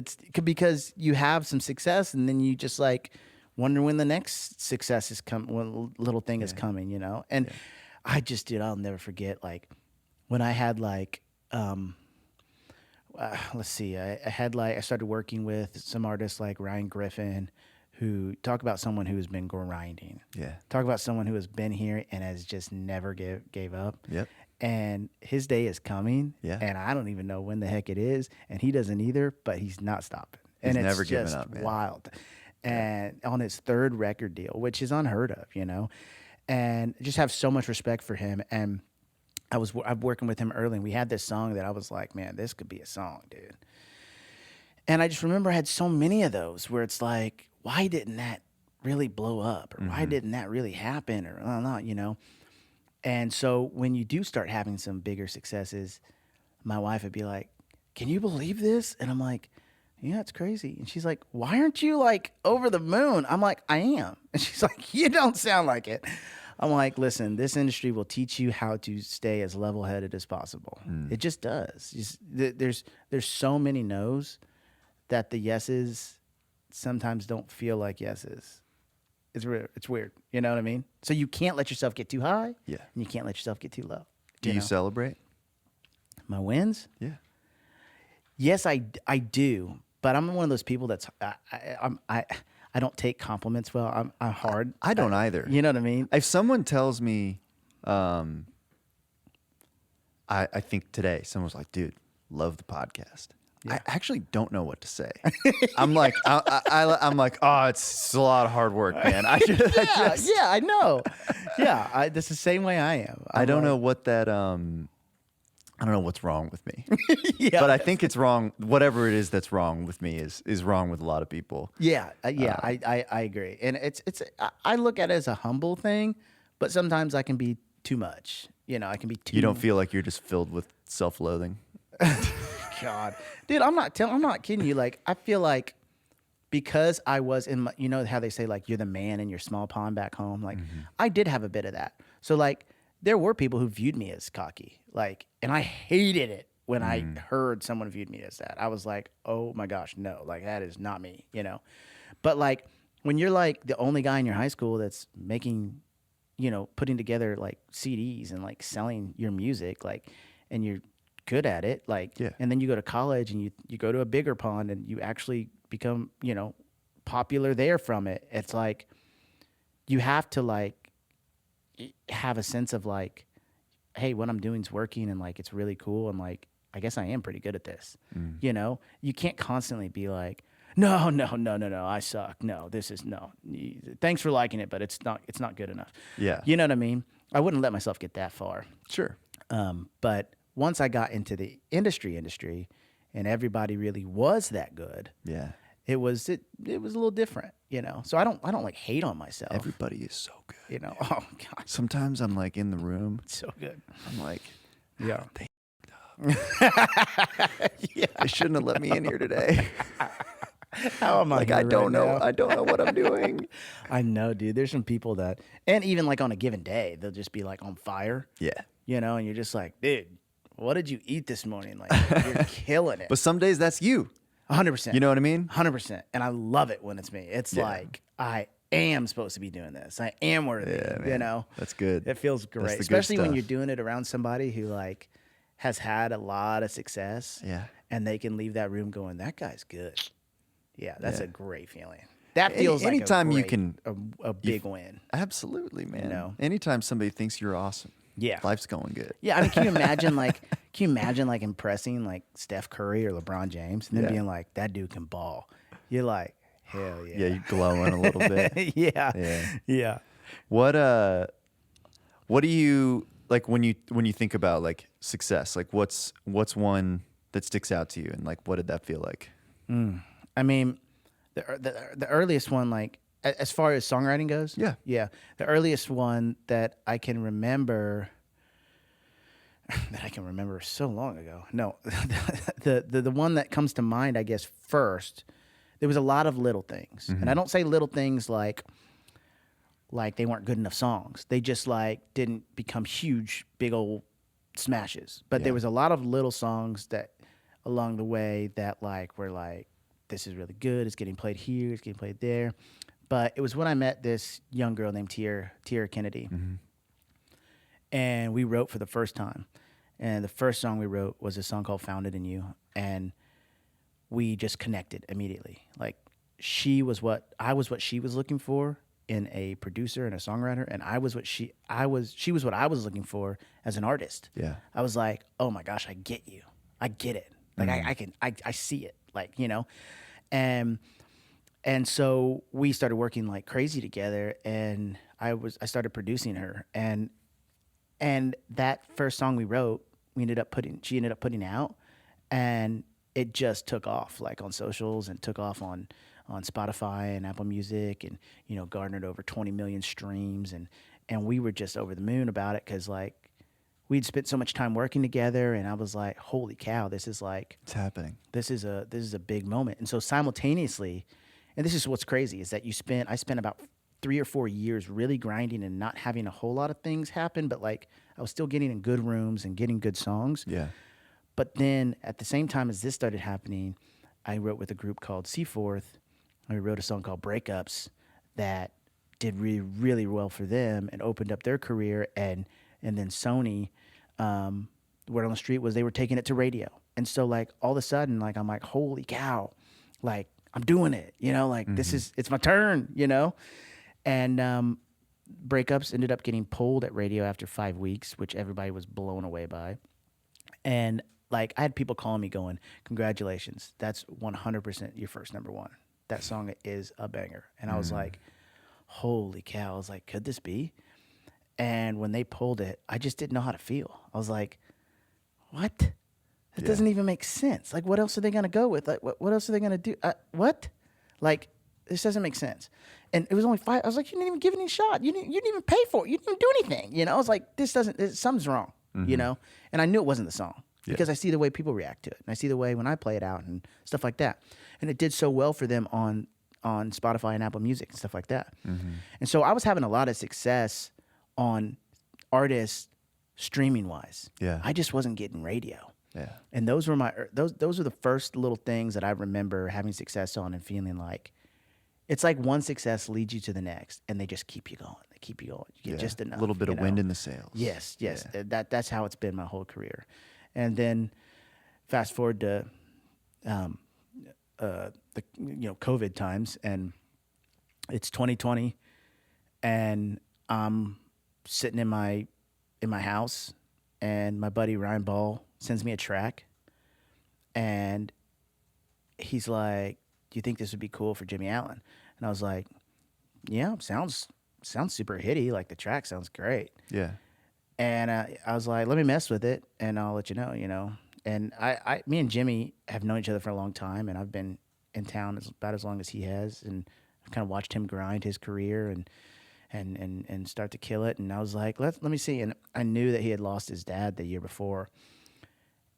Speaker 1: because you have some success and then you just like wonder when the next success is when little thing is coming, And I just I'll never forget like when I had like let's see, I started working with some artists like Ryan Griffin, who talk about someone who has been grinding.
Speaker 2: Yeah.
Speaker 1: Talk about someone who has been here and has just never gave up.
Speaker 2: Yep.
Speaker 1: And his day is coming.
Speaker 2: Yeah.
Speaker 1: And I don't even know when the heck it is. And he doesn't either, but he's not stopping. and
Speaker 2: He's
Speaker 1: it's
Speaker 2: never given
Speaker 1: just
Speaker 2: up, man.
Speaker 1: wild. And on his third record deal, which is unheard of, and just have so much respect for him. And I'm working with him early, and we had this song that I was like, man, this could be a song, dude. And I just remember I had so many of those where it's like, why didn't that really blow up, or why didn't that really happen, or not. And so when you do start having some bigger successes, my wife would be like, can you believe this? And I'm like, yeah, it's crazy. And she's like, why aren't you like over the moon? I'm like, I am. And she's like, you don't sound like it. I'm like, listen, this industry will teach you how to stay as level-headed as possible. It just does. There's so many no's that the yeses sometimes don't feel like yeses. It's weird. You know what I mean? So you can't let yourself get too high.
Speaker 2: Yeah.
Speaker 1: And you can't let yourself get too low.
Speaker 2: Do you
Speaker 1: know?
Speaker 2: celebrate?
Speaker 1: My wins?
Speaker 2: Yeah.
Speaker 1: Yes, I do. But I'm one of those people that's I don't take compliments well. I'm hard.
Speaker 2: I don't either.
Speaker 1: You know what I mean?
Speaker 2: If someone tells me, I think today someone was like, dude, love the podcast. I actually don't know what to say. I'm like, I'm like, oh, it's a lot of hard work, man. I
Speaker 1: know. Yeah, that's the same way I am.
Speaker 2: I don't know what that. I don't know what's wrong with me.
Speaker 1: Yeah,
Speaker 2: but I think it's wrong. Whatever it is that's wrong with me is wrong with a lot of people.
Speaker 1: Yeah, I agree, and I look at it as a humble thing, but sometimes I can be too much. I can be too.
Speaker 2: You don't feel like you're just filled with self-loathing.
Speaker 1: God, dude, I'm not kidding you. Like, I feel like because I was in my, how they say like you're the man in your small pond back home. Like, I did have a bit of that. So like, there were people who viewed me as cocky, like, and I hated it when I heard someone viewed me as that. I was like, oh my gosh, no, like that is not me, But like, when you're like the only guy in your high school that's making, putting together like CDs and like selling your music, like, and you're good at it, like, and then you go to college and you go to a bigger pond and you actually become, popular there from it. It's like, you have to like have a sense of like, hey, what I'm doing is working and like it's really cool and like I guess I am pretty good at this. You can't constantly be like, no, I suck. No, this is no. Thanks for liking it, but it's not good enough.
Speaker 2: Yeah.
Speaker 1: You know what I mean? I wouldn't let myself get that far.
Speaker 2: Sure.
Speaker 1: But once I got into the industry and everybody really was that good.
Speaker 2: Yeah.
Speaker 1: It was a little different, So I don't like hate on myself.
Speaker 2: Everybody is so good.
Speaker 1: Oh God,
Speaker 2: Sometimes I'm like in the room.
Speaker 1: so good.
Speaker 2: I'm like,
Speaker 1: Yeah.
Speaker 2: they shouldn't have let me in here today.
Speaker 1: How am I?
Speaker 2: Like,
Speaker 1: here
Speaker 2: I don't
Speaker 1: right
Speaker 2: know.
Speaker 1: now?
Speaker 2: I don't know what I'm doing.
Speaker 1: I know, dude. There's some people that, and even like on a given day, they'll just be like on fire.
Speaker 2: Yeah.
Speaker 1: And you're just like, dude, what did you eat this morning? Like, you're killing it.
Speaker 2: But some days that's you.
Speaker 1: 100%.
Speaker 2: You know what I mean?
Speaker 1: 100%. And I love it when it's me. It's like, I am supposed to be doing this. I am worthy.
Speaker 2: Yeah, man. That's good.
Speaker 1: It feels
Speaker 2: That's
Speaker 1: great,
Speaker 2: the good
Speaker 1: especially when
Speaker 2: stuff.
Speaker 1: you're doing it around somebody who like has had a lot of success.
Speaker 2: Yeah.
Speaker 1: And they can leave that room going, that guy's good. Yeah, that's
Speaker 2: Yeah.
Speaker 1: a great feeling. That feels like
Speaker 2: anytime you
Speaker 1: great-
Speaker 2: can-
Speaker 1: a big win.
Speaker 2: Absolutely, man.
Speaker 1: know?
Speaker 2: Anytime somebody thinks you're awesome,
Speaker 1: Yeah.
Speaker 2: life's going good.
Speaker 1: Yeah, I mean, can you imagine like impressing like Steph Curry or LeBron James and then
Speaker 2: Yeah.
Speaker 1: being like, that dude can ball. You're like, hell yeah.
Speaker 2: Yeah, you're glowing a little bit.
Speaker 1: Yeah.
Speaker 2: Yeah.
Speaker 1: Yeah.
Speaker 2: What do you like when you think about like success? Like what's one that sticks out to you, and like what did that feel like?
Speaker 1: I mean, the earliest one, like as far as songwriting goes,
Speaker 2: Yeah.
Speaker 1: the earliest one that I can remember so long ago. No, the one that comes to mind, I guess, first. There was a lot of little things, and I don't say little things like they weren't good enough songs. They just like didn't become huge, big old smashes. But there was a lot of little songs that along the way that like were like, this is really good. It's getting played here. It's getting played there. But it was when I met this young girl named Tiara Kennedy, and we wrote for the first time. And the first song we wrote was a song called "Found It in You," and we just connected immediately. Like she was what she was looking for in a producer and a songwriter, and she was what I was looking for as an artist.
Speaker 2: Yeah.
Speaker 1: I was like, oh my gosh, I get you. I get it. Like I see it. Like, And and so we started working like crazy together, and I started producing her, and that first song we wrote, she ended up putting out, and it just took off like on socials and took off on Spotify and Apple Music, and garnered over 20 million streams, and we were just over the moon about it because like we'd spent so much time working together, and I was like, holy cow, this is like
Speaker 2: It's happening.
Speaker 1: this is a big moment. And so simultaneously, and this is what's crazy, is that I spent about 3 or 4 years really grinding and not having a whole lot of things happen, but like I was still getting in good rooms and getting good songs.
Speaker 2: Yeah.
Speaker 1: But then at the same time as this started happening, I wrote with a group called Seaforth. I wrote a song called Breakups that did really, really well for them and opened up their career. And then Sony, word on the street was they were taking it to radio. And so like all of a sudden, like I'm like, holy cow, like I'm doing it, like it's my turn, And Breakups ended up getting pulled at radio after 5 weeks, which everybody was blown away by. And like I had people calling me going, congratulations, that's 100% your first number one. That song is a banger. And I was like, holy cow. I was like, could this be? And when they pulled it, I just didn't know how to feel. I was like, what? It doesn't even make sense. Like, what else are they going to go with? Like, what else are they going to do? What? Like, this doesn't make sense. And it was only 5. I was like, you didn't even give it any shot. You didn't even pay for it. You didn't do anything. I was like, something's wrong, And I knew it wasn't the song because I see the way people react to it. And I see the way when I play it out and stuff like that. And it did so well for them on Spotify and Apple Music and stuff like that. And so I was having a lot of success on artists streaming wise.
Speaker 2: Yeah.
Speaker 1: I just wasn't getting radio.
Speaker 2: Yeah.
Speaker 1: And those were those were the first little things that I remember having success on and feeling like it's like one success leads you to the next, and they just keep you going. They keep you going. You get just enough.
Speaker 2: A little bit of wind in the sails.
Speaker 1: Yes. Yeah. That's how it's been my whole career. And then fast forward to the COVID times, and it's 2020, and I'm sitting in my house, and my buddy Ryan Ball sends me a track, and he's like, do you think this would be cool for Jimmy Allen? And I was like, yeah, sounds super hitty. Like the track sounds great.
Speaker 2: Yeah.
Speaker 1: And I was like, let me mess with it, and I'll let you know, And me and Jimmy have known each other for a long time, and I've been in town about as long as he has, and I've kind of watched him grind his career and start to kill it. And I was like, let me see. And I knew that he had lost his dad the year before,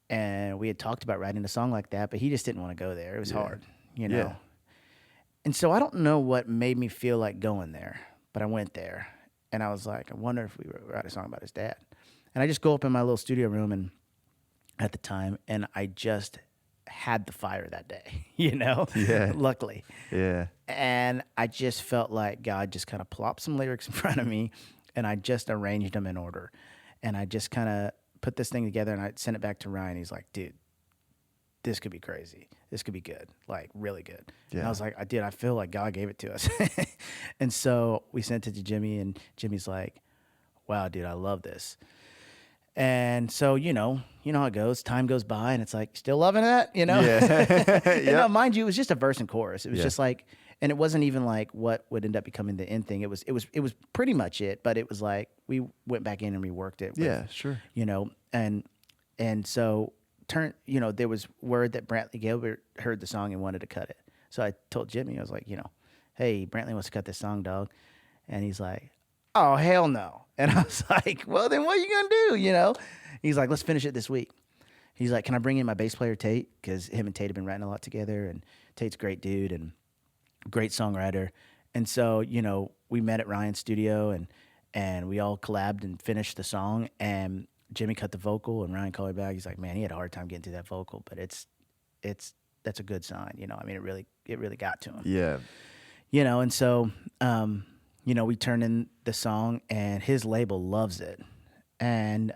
Speaker 1: and we had talked about writing a song like that, but he just didn't want to go there. It was hard,
Speaker 2: Yeah.
Speaker 1: And so I don't know what made me feel like going there, but I went there, and I was like, I wonder if we write a song about his dad. And I just go up in my little studio room and at the time, and I just had the fire that day,
Speaker 2: Yeah.
Speaker 1: luckily.
Speaker 2: Yeah.
Speaker 1: And I just felt like God just kind of plopped some lyrics in front of me, and I just arranged them in order. And I just kind of put this thing together, and I sent it back to Ryan. He's like, dude, this could be crazy. This could be good, like really good.
Speaker 2: Yeah.
Speaker 1: And I was like, I feel like God gave it to us. And so we sent it to Jimmy, and Jimmy's like, wow, dude, I love this. And so, you know how it goes. Time goes by, and it's like, still loving that,
Speaker 2: Yeah.
Speaker 1: And now, mind you, it was just a verse and chorus. It was
Speaker 2: Yeah.
Speaker 1: just like, and it wasn't even like what would end up becoming the end thing. It was pretty much it, but it was like we went back in and reworked it.
Speaker 2: Yeah, sure.
Speaker 1: And so there was word that Brantley Gilbert heard the song and wanted to cut it. So I told Jimmy, I was like, hey, Brantley wants to cut this song, dog. And he's like, oh, hell no. And I was like, well, then what are you going to do, He's like, let's finish it this week. He's like, can I bring in my bass player, Tate? Because him and Tate have been writing a lot together, and Tate's a great dude and great songwriter. And so, we met at Ryan's studio, and we all collabed and finished the song, and Jimmy cut the vocal, and Ryan called me back. He's like, man, he had a hard time getting through that vocal, but that's a good sign, it really got to him.
Speaker 2: Yeah.
Speaker 1: And so, we turned in the song, and his label loves it. And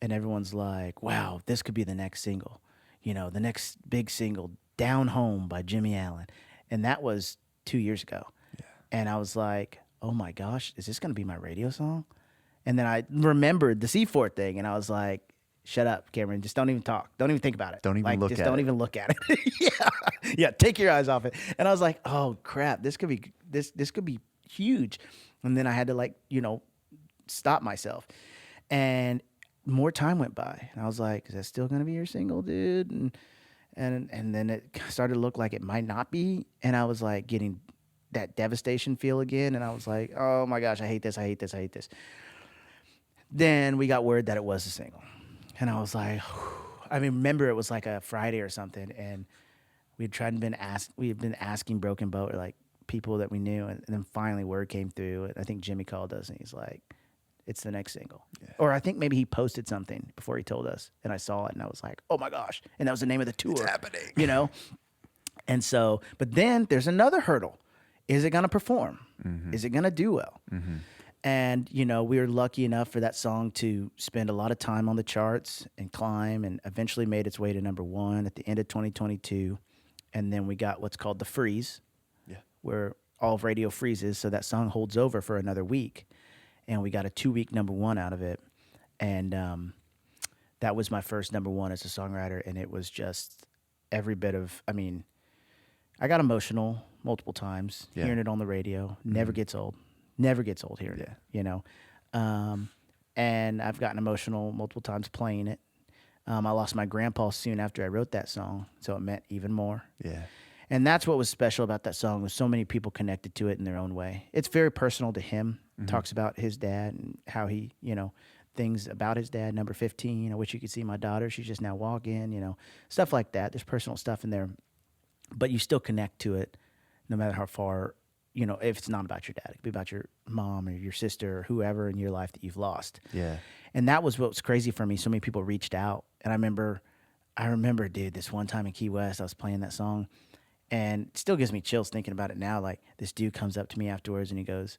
Speaker 1: everyone's like, wow, this could be the next single, the next big single, Down Home by Jimmy Allen. And that was 2 years ago.
Speaker 2: Yeah.
Speaker 1: And I was like, oh my gosh, is this going to be my radio song? And then I remembered the Seaforth thing, and I was like, shut up, Cameron. Just don't even talk. Don't even think about it.
Speaker 2: Don't even look
Speaker 1: just
Speaker 2: at
Speaker 1: don't
Speaker 2: it.
Speaker 1: even look at it. Yeah. Take your eyes off it. And I was like, oh crap, this could be huge. And then I had to stop myself. And more time went by, and I was like, is that still gonna be your single, dude? And then it started to look like it might not be, and I was like getting that devastation feel again, and I was like, oh my gosh, I hate this. Then we got word that it was a single, and I was like, I remember it was like a Friday or something, and we had been asking Broken Boat, or like people that we knew, and then finally word came through, and I think Jimmy called us, and he's like, it's the next single. Yeah. Or I think maybe he posted something before he told us, and I saw it, and I was like, oh my gosh. And that was the name of the tour.
Speaker 2: It's happening.
Speaker 1: And so, but then there's another hurdle. Is it going to perform?
Speaker 2: Mm-hmm.
Speaker 1: Is it going to do well?
Speaker 2: Mm-hmm.
Speaker 1: And, we were lucky enough for that song to spend a lot of time on the charts and climb, and eventually made its way to number 1 at the end of 2022. And then we got what's called the freeze, where all of radio freezes, so that song holds over for another week. And we got a 2-week number 1 out of it. And that was my first number 1 as a songwriter. And it was just every bit of, I got emotional multiple times hearing it on the radio. Never gets old. Never gets old hearing it, and I've gotten emotional multiple times playing it. I lost my grandpa soon after I wrote that song, so it meant even more.
Speaker 2: Yeah.
Speaker 1: And that's what was special about that song, was so many people connected to it in their own way. It's very personal to him. Mm-hmm. Talks about his dad and how he, things about his dad. Number 15, I wish you could see my daughter. She's just now walking, stuff like that. There's personal stuff in there, but you still connect to it no matter how far, if it's not about your dad. It could be about your mom or your sister or whoever in your life that you've lost.
Speaker 2: Yeah.
Speaker 1: And that was what was crazy for me. So many people reached out. And I remember, dude, this one time in Key West, I was playing that song, and it still gives me chills thinking about it now. Like, this dude comes up to me afterwards and he goes,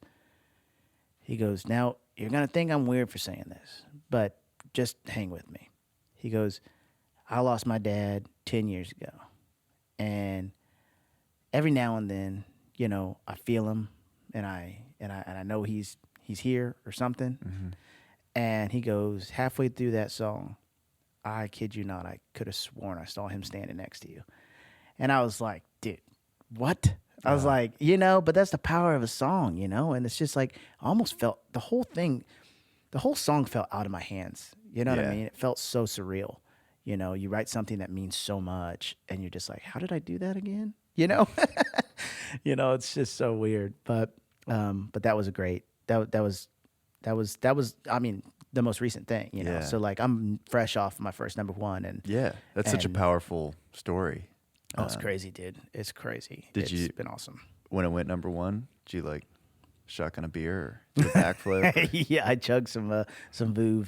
Speaker 1: now you're going to think I'm weird for saying this, but just hang with me. He goes, I lost my dad 10 years ago. And every now and then, I feel him, and I know he's here or something. Mm-hmm. And he goes, halfway through that song, I kid you not, I could have sworn I saw him standing next to you. And I was like, dude, what? I was like, but that's the power of a song, and it's just like, I almost felt the whole song felt out of my hands. You know what I mean? It felt so surreal. You write something that means so much, and you're just like, how did I do that again? It's just so weird. But that was that was the most recent thing,
Speaker 2: Yeah.
Speaker 1: So like, I'm fresh off my first number 1, and
Speaker 2: that's such a powerful story.
Speaker 1: Oh, it's crazy, dude. It's crazy. It's been awesome.
Speaker 2: When it went number 1, did you shotgun a beer or do a backflip?
Speaker 1: Yeah, I chugged some Vouv.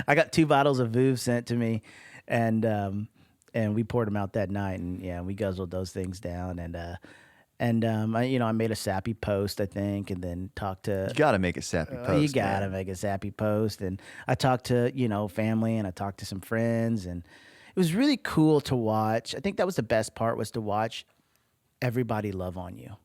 Speaker 1: I got 2 bottles of Vouv sent to me, and we poured them out that night, and we guzzled those things down, I made a sappy post, I think, and then talked to.
Speaker 2: You got to make a sappy post.
Speaker 1: You got to make a sappy post, and I talked to family, and I talked to some friends, and it was really cool to watch. I think that was the best part, was to watch everybody love on you.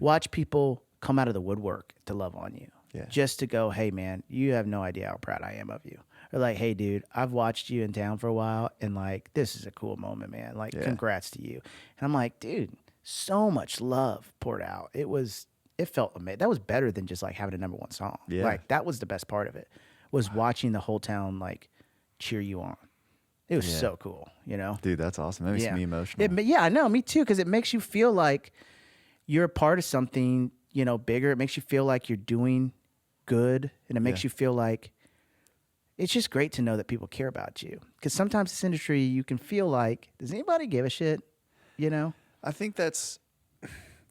Speaker 1: Watch people come out of the woodwork to love on you. Yeah. Just to go, hey, man, you have no idea how proud I am of you. Or like, hey, dude, I've watched you in town for a while, and like, this is a cool moment, man. Like, congrats to you. And I'm like, dude, so much love poured out. It felt amazing. That was better than just like having a number 1 song. Yeah. Like, that was the best part of it, was watching the whole town like cheer you on. It was so cool,
Speaker 2: Dude, that's awesome. That makes me emotional.
Speaker 1: I know, me too, because it makes you feel like you're a part of something, bigger. It makes you feel like you're doing good, and it makes you feel like it's just great to know that people care about you. Because sometimes this industry, you can feel like, does anybody give a shit?
Speaker 2: I think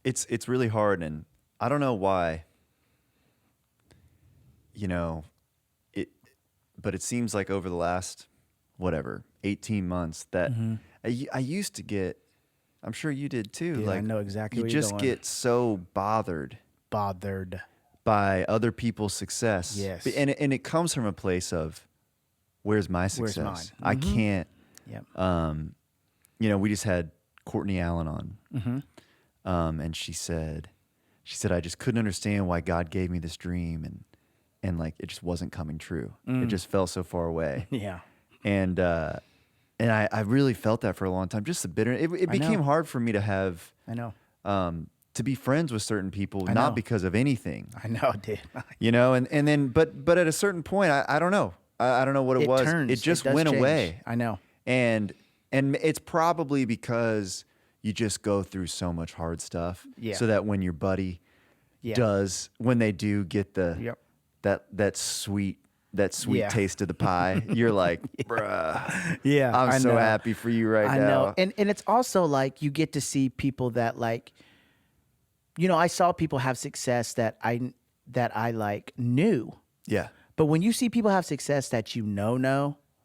Speaker 2: it's really hard, and I don't know why. But it seems like over the last 18 months that I used to get, I'm sure you did too.
Speaker 1: Yeah, I know exactly what
Speaker 2: you're
Speaker 1: going.
Speaker 2: You just get so bothered by other people's success.
Speaker 1: Yes.
Speaker 2: And it comes from a place of, where's my success?
Speaker 1: Where's mine?
Speaker 2: I can't.
Speaker 1: Yep.
Speaker 2: We just had Courtney Allen on, and she said, I just couldn't understand why God gave me this dream, and like it just wasn't coming true. It just fell so far away.
Speaker 1: Yeah.
Speaker 2: And I really felt that for a long time. Just the bitter. It became hard for me to have.
Speaker 1: I know.
Speaker 2: To be friends with certain people,
Speaker 1: I
Speaker 2: not
Speaker 1: know.
Speaker 2: because of anything.
Speaker 1: I know, dude.
Speaker 2: You know, and then but at a certain point, I don't know. I don't know what it was.
Speaker 1: Turns.
Speaker 2: It just
Speaker 1: does
Speaker 2: went
Speaker 1: change.
Speaker 2: away.
Speaker 1: I know.
Speaker 2: And it's probably because you just go through so much hard stuff.
Speaker 1: Yeah.
Speaker 2: So that when your buddy when they do get the that sweet taste of the pie, you're like, bruh.
Speaker 1: Yeah.
Speaker 2: I'm
Speaker 1: I
Speaker 2: so
Speaker 1: know.
Speaker 2: happy for you right
Speaker 1: I
Speaker 2: now.
Speaker 1: know. And it's also like you get to see people that like, you know, I saw people have success that I like knew.
Speaker 2: Yeah.
Speaker 1: But when you see people have success that you know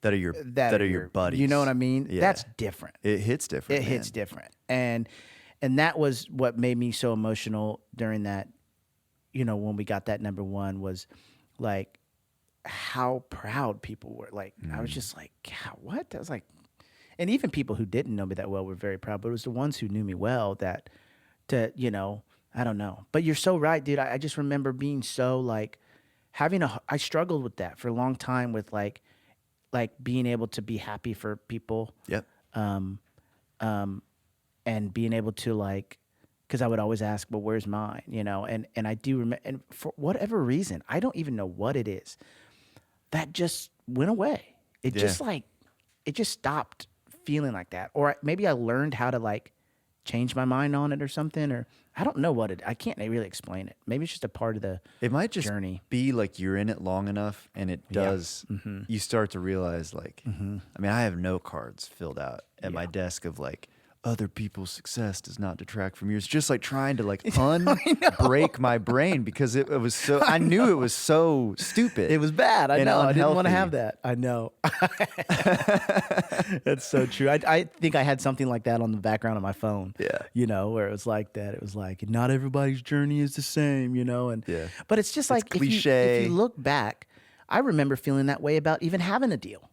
Speaker 2: That are your buddies.
Speaker 1: You know what I mean?
Speaker 2: Yeah.
Speaker 1: That's different.
Speaker 2: It hits different.
Speaker 1: It
Speaker 2: man.
Speaker 1: hits different. And that was what made me so emotional during that, you know, when we got that number one, was like how proud people were. Like, I was just like, God, what? I was like, and even people who didn't know me that well were very proud, but it was the ones who knew me well you know, I don't know. But you're so right, dude. I just remember being so like I struggled with that for a long time with like being able to be happy for people.
Speaker 2: Yep.
Speaker 1: And being able to like, because I would always ask, well, where's mine? You know, and I do remember, and for whatever reason, I don't even know what it is, that just went away. It just like, it just stopped feeling like that. Or maybe I learned how to like change my mind on it or something, or I don't know I can't really explain it. Maybe it's just a part of the
Speaker 2: It might just
Speaker 1: journey.
Speaker 2: be like you're in it long enough and it does, you start to realize like, I mean, I have note cards filled out at my desk of like, other people's success does not detract from yours. Just like trying to like break my brain because it was so, I knew it was so stupid.
Speaker 1: It was bad. I
Speaker 2: and
Speaker 1: know. I didn't want to
Speaker 2: unhealthy.
Speaker 1: have that. I know. That's so true. I think I had something like that on the background of my phone.
Speaker 2: Yeah.
Speaker 1: You know, where it was like that. It was like, not everybody's journey is the same, you know? And but it's just like,
Speaker 2: cliche.
Speaker 1: If you look back, I remember feeling that way about even having a deal.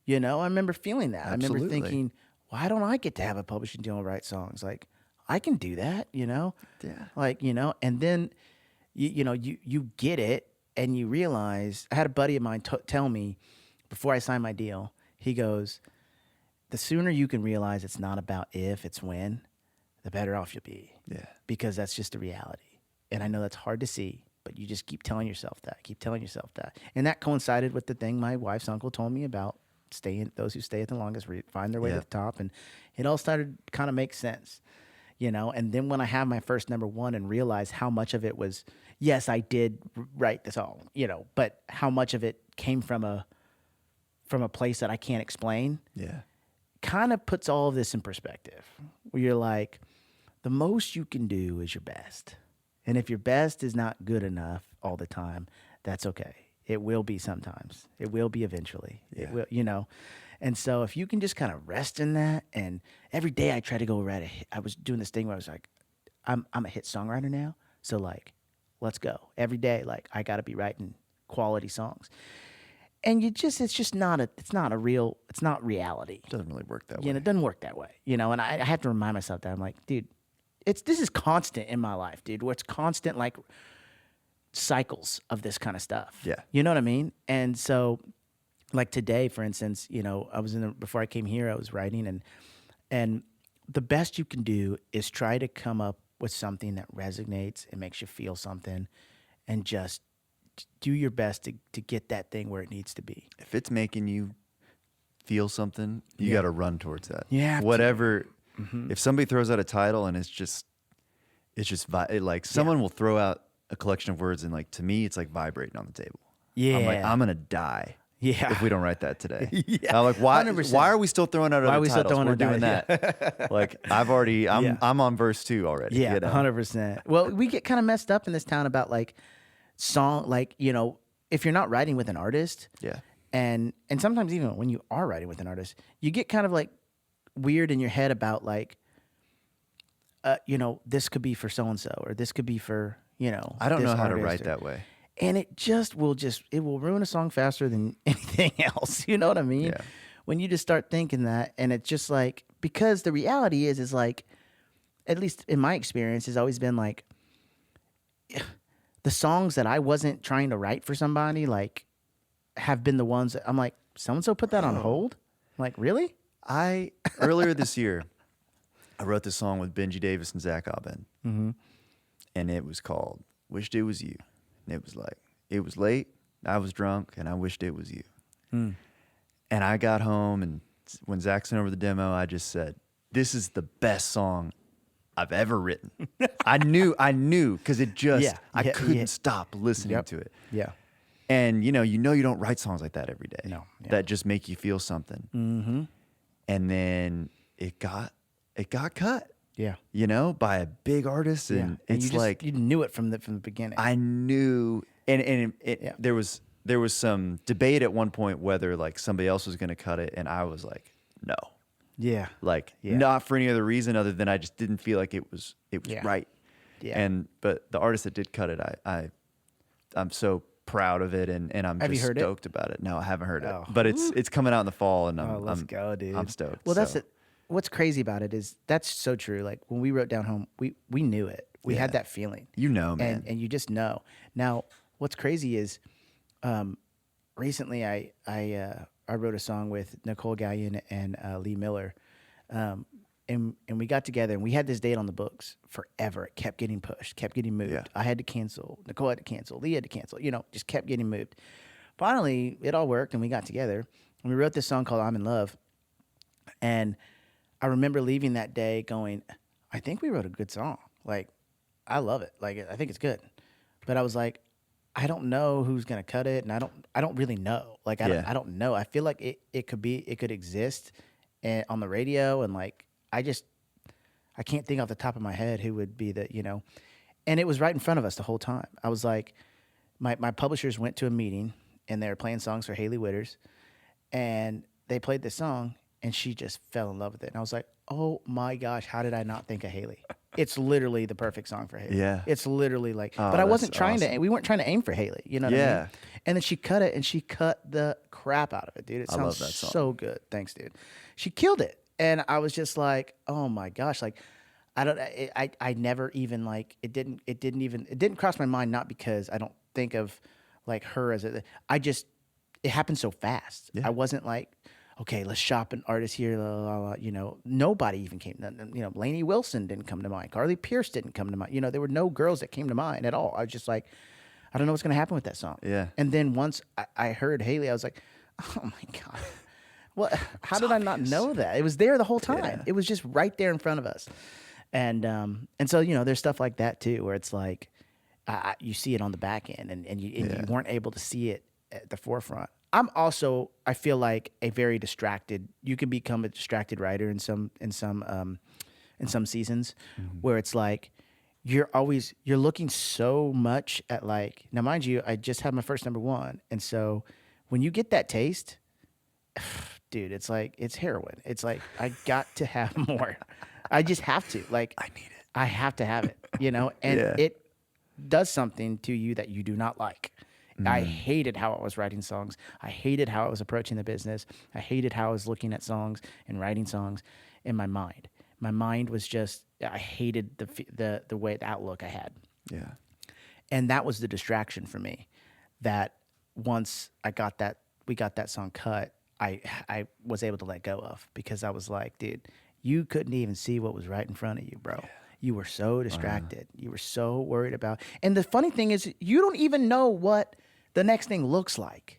Speaker 1: You know, I remember feeling that.
Speaker 2: Absolutely.
Speaker 1: I remember thinking, why don't I get to have a publishing deal and write songs? Like, I can do that, you know?
Speaker 2: Yeah.
Speaker 1: Like, you know, and then, you know, you get it and you realize, I had a buddy of mine tell me before I signed my deal, he goes, the sooner you can realize it's not about if, it's when, the better off you'll be.
Speaker 2: Yeah.
Speaker 1: Because that's just the reality. And I know that's hard to see, but you just keep telling yourself that. And that coincided with the thing my wife's uncle told me about those who stay at the longest find their way to the top. And it all started kind of make sense, you know? And then when I had my first number one and realized how much of it was, yes, I did write the song, you know, but how much of it came from a place that I can't explain.
Speaker 2: Yeah.
Speaker 1: Kind of puts all of this in perspective where you're like, the most you can do is your best. And if your best is not good enough all the time, that's okay. It will be sometimes. It will be eventually.
Speaker 2: Yeah.
Speaker 1: It will, you know. And so if you can just kind of rest in that, and every day I try to go write a hit. I was doing this thing where I was like, I'm a hit songwriter now. So like, let's go. Every day, like I gotta be writing quality songs. And it's not reality.
Speaker 2: It doesn't really work that way.
Speaker 1: You know, it doesn't work that way. You know, and I have to remind myself that I'm like, dude, this is constant in my life, dude, where it's constant like cycles of this kind of stuff.
Speaker 2: Yeah.
Speaker 1: You know what I mean? And so like today, for instance, you know, before I came here, I was writing and the best you can do is try to come up with something that resonates and makes you feel something and just do your best to get that thing where it needs to be.
Speaker 2: If it's making you feel something, you got to run towards that.
Speaker 1: Yeah.
Speaker 2: Whatever. If somebody throws out a title and it's just like someone will throw out a collection of words and like, to me, it's like vibrating on the table.
Speaker 1: Yeah.
Speaker 2: I'm like, I'm going to die.
Speaker 1: Yeah.
Speaker 2: If we don't write that today.
Speaker 1: Yeah.
Speaker 2: I'm like, why
Speaker 1: 100%.
Speaker 2: are we still throwing out
Speaker 1: Why are
Speaker 2: other
Speaker 1: we still
Speaker 2: titles?
Speaker 1: throwing
Speaker 2: We're
Speaker 1: out
Speaker 2: doing
Speaker 1: titles?
Speaker 2: that. Like I'm on verse 2 already.
Speaker 1: Yeah,
Speaker 2: you know?
Speaker 1: 100%. Well, we get kind of messed up in this town about like you know, if you're not writing with an artist.
Speaker 2: Yeah.
Speaker 1: And sometimes even when you are writing with an artist, you get kind of like weird in your head about like, you know, this could be for so-and-so or this could be for, you know,
Speaker 2: I don't
Speaker 1: this
Speaker 2: know how to
Speaker 1: artist
Speaker 2: write
Speaker 1: or-
Speaker 2: that way.
Speaker 1: And it will ruin a song faster than anything else. You know what I mean?
Speaker 2: Yeah.
Speaker 1: When you just start thinking that, and it's just like, because the reality is like, at least in my experience, has always been like, the the songs that I wasn't trying to write for somebody, like, have been the ones that I'm like, so-and-so put that on hold? I'm like, really?
Speaker 2: Earlier this year, I wrote this song with Benji Davis and Zach Abin.
Speaker 1: Mm-hmm.
Speaker 2: And it was called Wished It Was You. And it was like, it was late, I was drunk, and I wished it was you.
Speaker 1: Mm.
Speaker 2: And I got home, and when Zach sent over the demo, I just said, this is the best song I've ever written. I knew, because it just, I couldn't stop listening to it.
Speaker 1: Yeah.
Speaker 2: And you don't write songs like that every day.
Speaker 1: No. Yeah.
Speaker 2: That just make you feel something.
Speaker 1: Mm-hmm.
Speaker 2: And then it got cut.
Speaker 1: Yeah.
Speaker 2: By a big artist, and it's like
Speaker 1: you knew it from the beginning.
Speaker 2: I knew, and there was some debate at one point whether like somebody else was going to cut it, and I was like, no, not for any other reason other than I just didn't feel like it was right.
Speaker 1: Yeah.
Speaker 2: But the artist that did cut it, I'm so proud of it, and I'm
Speaker 1: Have
Speaker 2: just
Speaker 1: you heard
Speaker 2: stoked about it. No, I haven't heard
Speaker 1: Oh.
Speaker 2: it, but it's coming out in the fall, and
Speaker 1: let's go, dude.
Speaker 2: I'm stoked.
Speaker 1: Well, that's
Speaker 2: so.
Speaker 1: it. What's crazy about it is that's so true. Like when we wrote Down Home, we knew it. We had that feeling.
Speaker 2: Man.
Speaker 1: And you just know. Now, what's crazy is, recently I wrote a song with Nicole Gallion and Lee Miller, and we got together and we had this date on the books forever. It kept getting pushed, kept getting moved.
Speaker 2: Yeah.
Speaker 1: I had to cancel. Nicole had to cancel. Lee had to cancel. Just kept getting moved. Finally, it all worked and we got together and we wrote this song called I'm in Love. And I remember leaving that day going, I think we wrote a good song. Like, I love it. Like, I think it's good. But I was like, I don't know who's gonna cut it, and I don't really know. Like, I don't know. I feel like it could exist on the radio, and like I can't think off the top of my head who would be and it was right in front of us the whole time. I was like, my publishers went to a meeting and they were playing songs for Haley Witters, and they played this song. And she just fell in love with it. And I was like, oh my gosh, how did I not think of Haley? It's literally the perfect song for Haley.
Speaker 2: Yeah.
Speaker 1: It's literally like, but I wasn't trying to, we weren't trying to aim for Haley. You know what I mean? And then she cut it and she cut the crap out of it, dude. It sounds
Speaker 2: love that song.
Speaker 1: so good. Thanks, dude. She killed it. And I was just like, oh my gosh. Like, I never even like, it didn't cross my mind, not because I don't think of like her as it happened so fast.
Speaker 2: Yeah.
Speaker 1: I wasn't like, okay, let's shop an artist here. Nobody even came. Lainey Wilson didn't come to mind. Carly Pierce didn't come to mind. There were no girls that came to mind at all. I was just like, I don't know what's going to happen with that song.
Speaker 2: Yeah.
Speaker 1: And then once I heard Haley, I was like, oh my God. Well, how did I not know that? It was there the whole time.
Speaker 2: Yeah.
Speaker 1: It was just right there in front of us. And so, there's stuff like that too, where it's like, you see it on the back end and you weren't able to see it at the forefront. I feel like a very distracted. You can become a distracted writer in some seasons, where it's like you're looking so much at like. Now, mind you, I just had my first #1, and so when you get that taste, dude, it's like it's heroin. It's like I got to have more. I just have to. Like
Speaker 2: I need it.
Speaker 1: I have to have it. And it does something to you that you do not like. I hated how I was writing songs. I hated how I was approaching the business. I hated how I was looking at songs and writing songs in my mind. My mind was just, I hated the way, the outlook I had.
Speaker 2: Yeah.
Speaker 1: And that was the distraction for me. That once we got that song cut, I was able to let go of, because I was like, dude, you couldn't even see what was right in front of you, bro. You were so distracted. You were so worried about. And the funny thing is, you don't even know what the next thing looks like.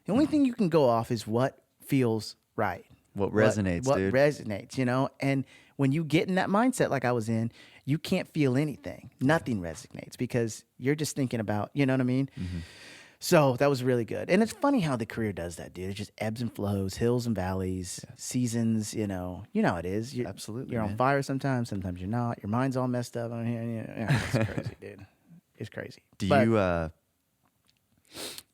Speaker 1: The only thing you can go off is what feels right.
Speaker 2: What resonates,
Speaker 1: what
Speaker 2: dude.
Speaker 1: What resonates, And when you get in that mindset like I was in, you can't feel anything. Nothing resonates because you're just thinking about, you know what I mean? Mm-hmm. So that was really good. And it's funny how the career does that, dude. It just ebbs and flows, hills and valleys, seasons, you know how it is.
Speaker 2: Absolutely.
Speaker 1: You're on fire sometimes you're not. Your mind's all messed up on here. It's crazy, dude. It's crazy.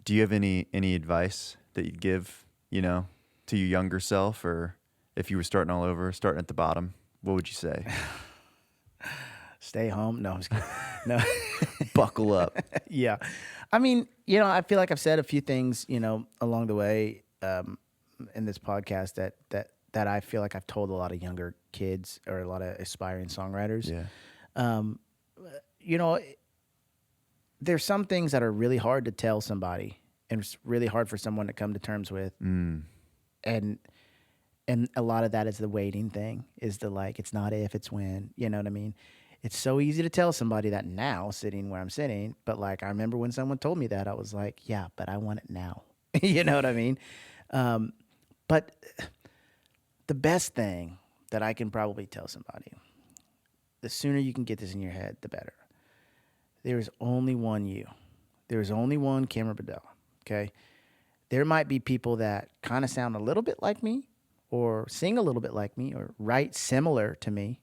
Speaker 2: Do you have any advice that you'd give, to your younger self, or if you were starting all over, starting at the bottom, what would you say?
Speaker 1: Stay home. No, I'm just kidding. No.
Speaker 2: Buckle up.
Speaker 1: Yeah. I mean, I feel like I've said a few things, along the way in this podcast that I feel like I've told a lot of younger kids or a lot of aspiring songwriters.
Speaker 2: Yeah.
Speaker 1: there's some things that are really hard to tell somebody, and it's really hard for someone to come to terms with. And a lot of that is the waiting thing, is the like, it's not if, it's when, you know what I mean? It's so easy to tell somebody that now, sitting where I'm sitting, but like, I remember when someone told me that, I was like, yeah, but I want it now. You know what I mean? But the best thing that I can probably tell somebody, the sooner you can get this in your head, the better. There is only one you. There is only one Cameron Bedell, okay? There might be people that kind of sound a little bit like me, or sing a little bit like me, or write similar to me,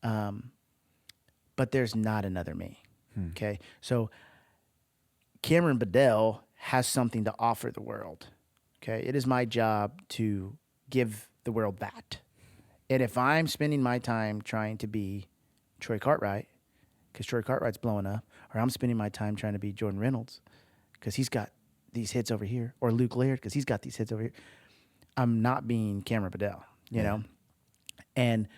Speaker 1: but there's not another me, okay? So Cameron Bedell has something to offer the world, okay? It is my job to give the world that. And if I'm spending my time trying to be Troy Cartwright, because Troy Cartwright's blowing up, or I'm spending my time trying to be Jordan Reynolds, because he's got these hits over here, or Luke Laird, because he's got these hits over here, I'm not being Cameron Bedell, you know? And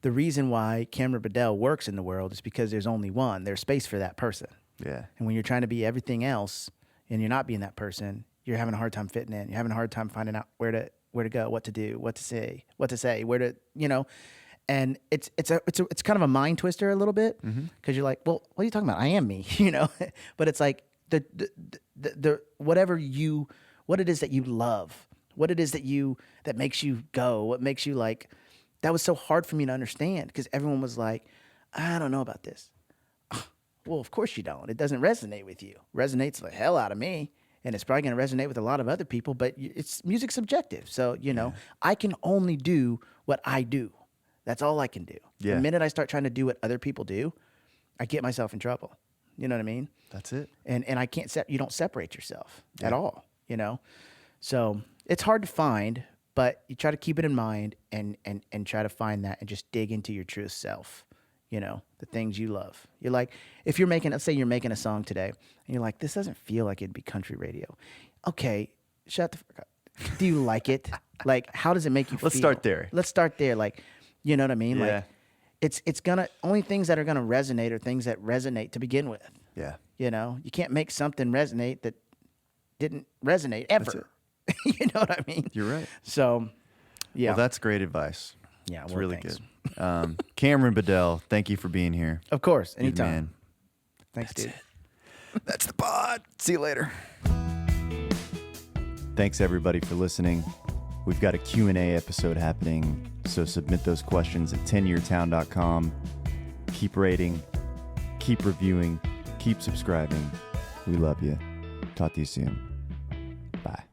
Speaker 1: the reason why Cameron Bedell works in the world is because there's only one. There's space for that person.
Speaker 2: Yeah.
Speaker 1: And when you're trying to be everything else and you're not being that person, you're having a hard time fitting in. You're having a hard time finding out where to go, what to do, what to say, where to, you know. And it's kind of a mind twister a little bit, because you're like, well, what are you talking about? I am me, you know. But it's like the whatever you, what it is that you love, what it is that makes you go, what makes you like. That was so hard for me to understand, because everyone was like, I don't know about this. Well, of course you don't. It doesn't resonate with you. Resonates the hell out of me, and it's probably going to resonate with a lot of other people, but it's music subjective. So, you know, I can only do what I do. That's all I can do.
Speaker 2: Yeah.
Speaker 1: The minute I start trying to do what other people do, I get myself in trouble. You know what I mean?
Speaker 2: That's it.
Speaker 1: And I can't you don't separate yourself at all, you know? So it's hard to find, but you try to keep it in mind and try to find that and just dig into your true self, you know, the things you love. You're like, if you're making, let's say you're making a song today and you're like, this doesn't feel like it'd be country radio. Okay, shut the fuck up. Do you like it? Like, how does it make you feel?
Speaker 2: Let's start there.
Speaker 1: Let's start there. Like, you know what I mean?
Speaker 2: Yeah.
Speaker 1: Like, it's gonna, only things that are gonna resonate are things that resonate to begin with.
Speaker 2: Yeah.
Speaker 1: You know, you can't make something resonate that didn't resonate ever. You know what I mean?
Speaker 2: You're right.
Speaker 1: So, yeah.
Speaker 2: Well, that's great advice.
Speaker 1: Yeah,
Speaker 2: It's
Speaker 1: well,
Speaker 2: really
Speaker 1: thanks.
Speaker 2: good. Cameron Bedell, thank you for being here.
Speaker 1: Of course,
Speaker 2: Good
Speaker 1: anytime.
Speaker 2: man.
Speaker 1: Thanks,
Speaker 2: That's
Speaker 1: dude.
Speaker 2: That's the pod. See you later. Thanks everybody for listening. We've got a Q&A episode happening, so submit those questions at 10yeartown.com. Keep rating, keep reviewing, keep subscribing. We love you. Talk to you soon. Bye.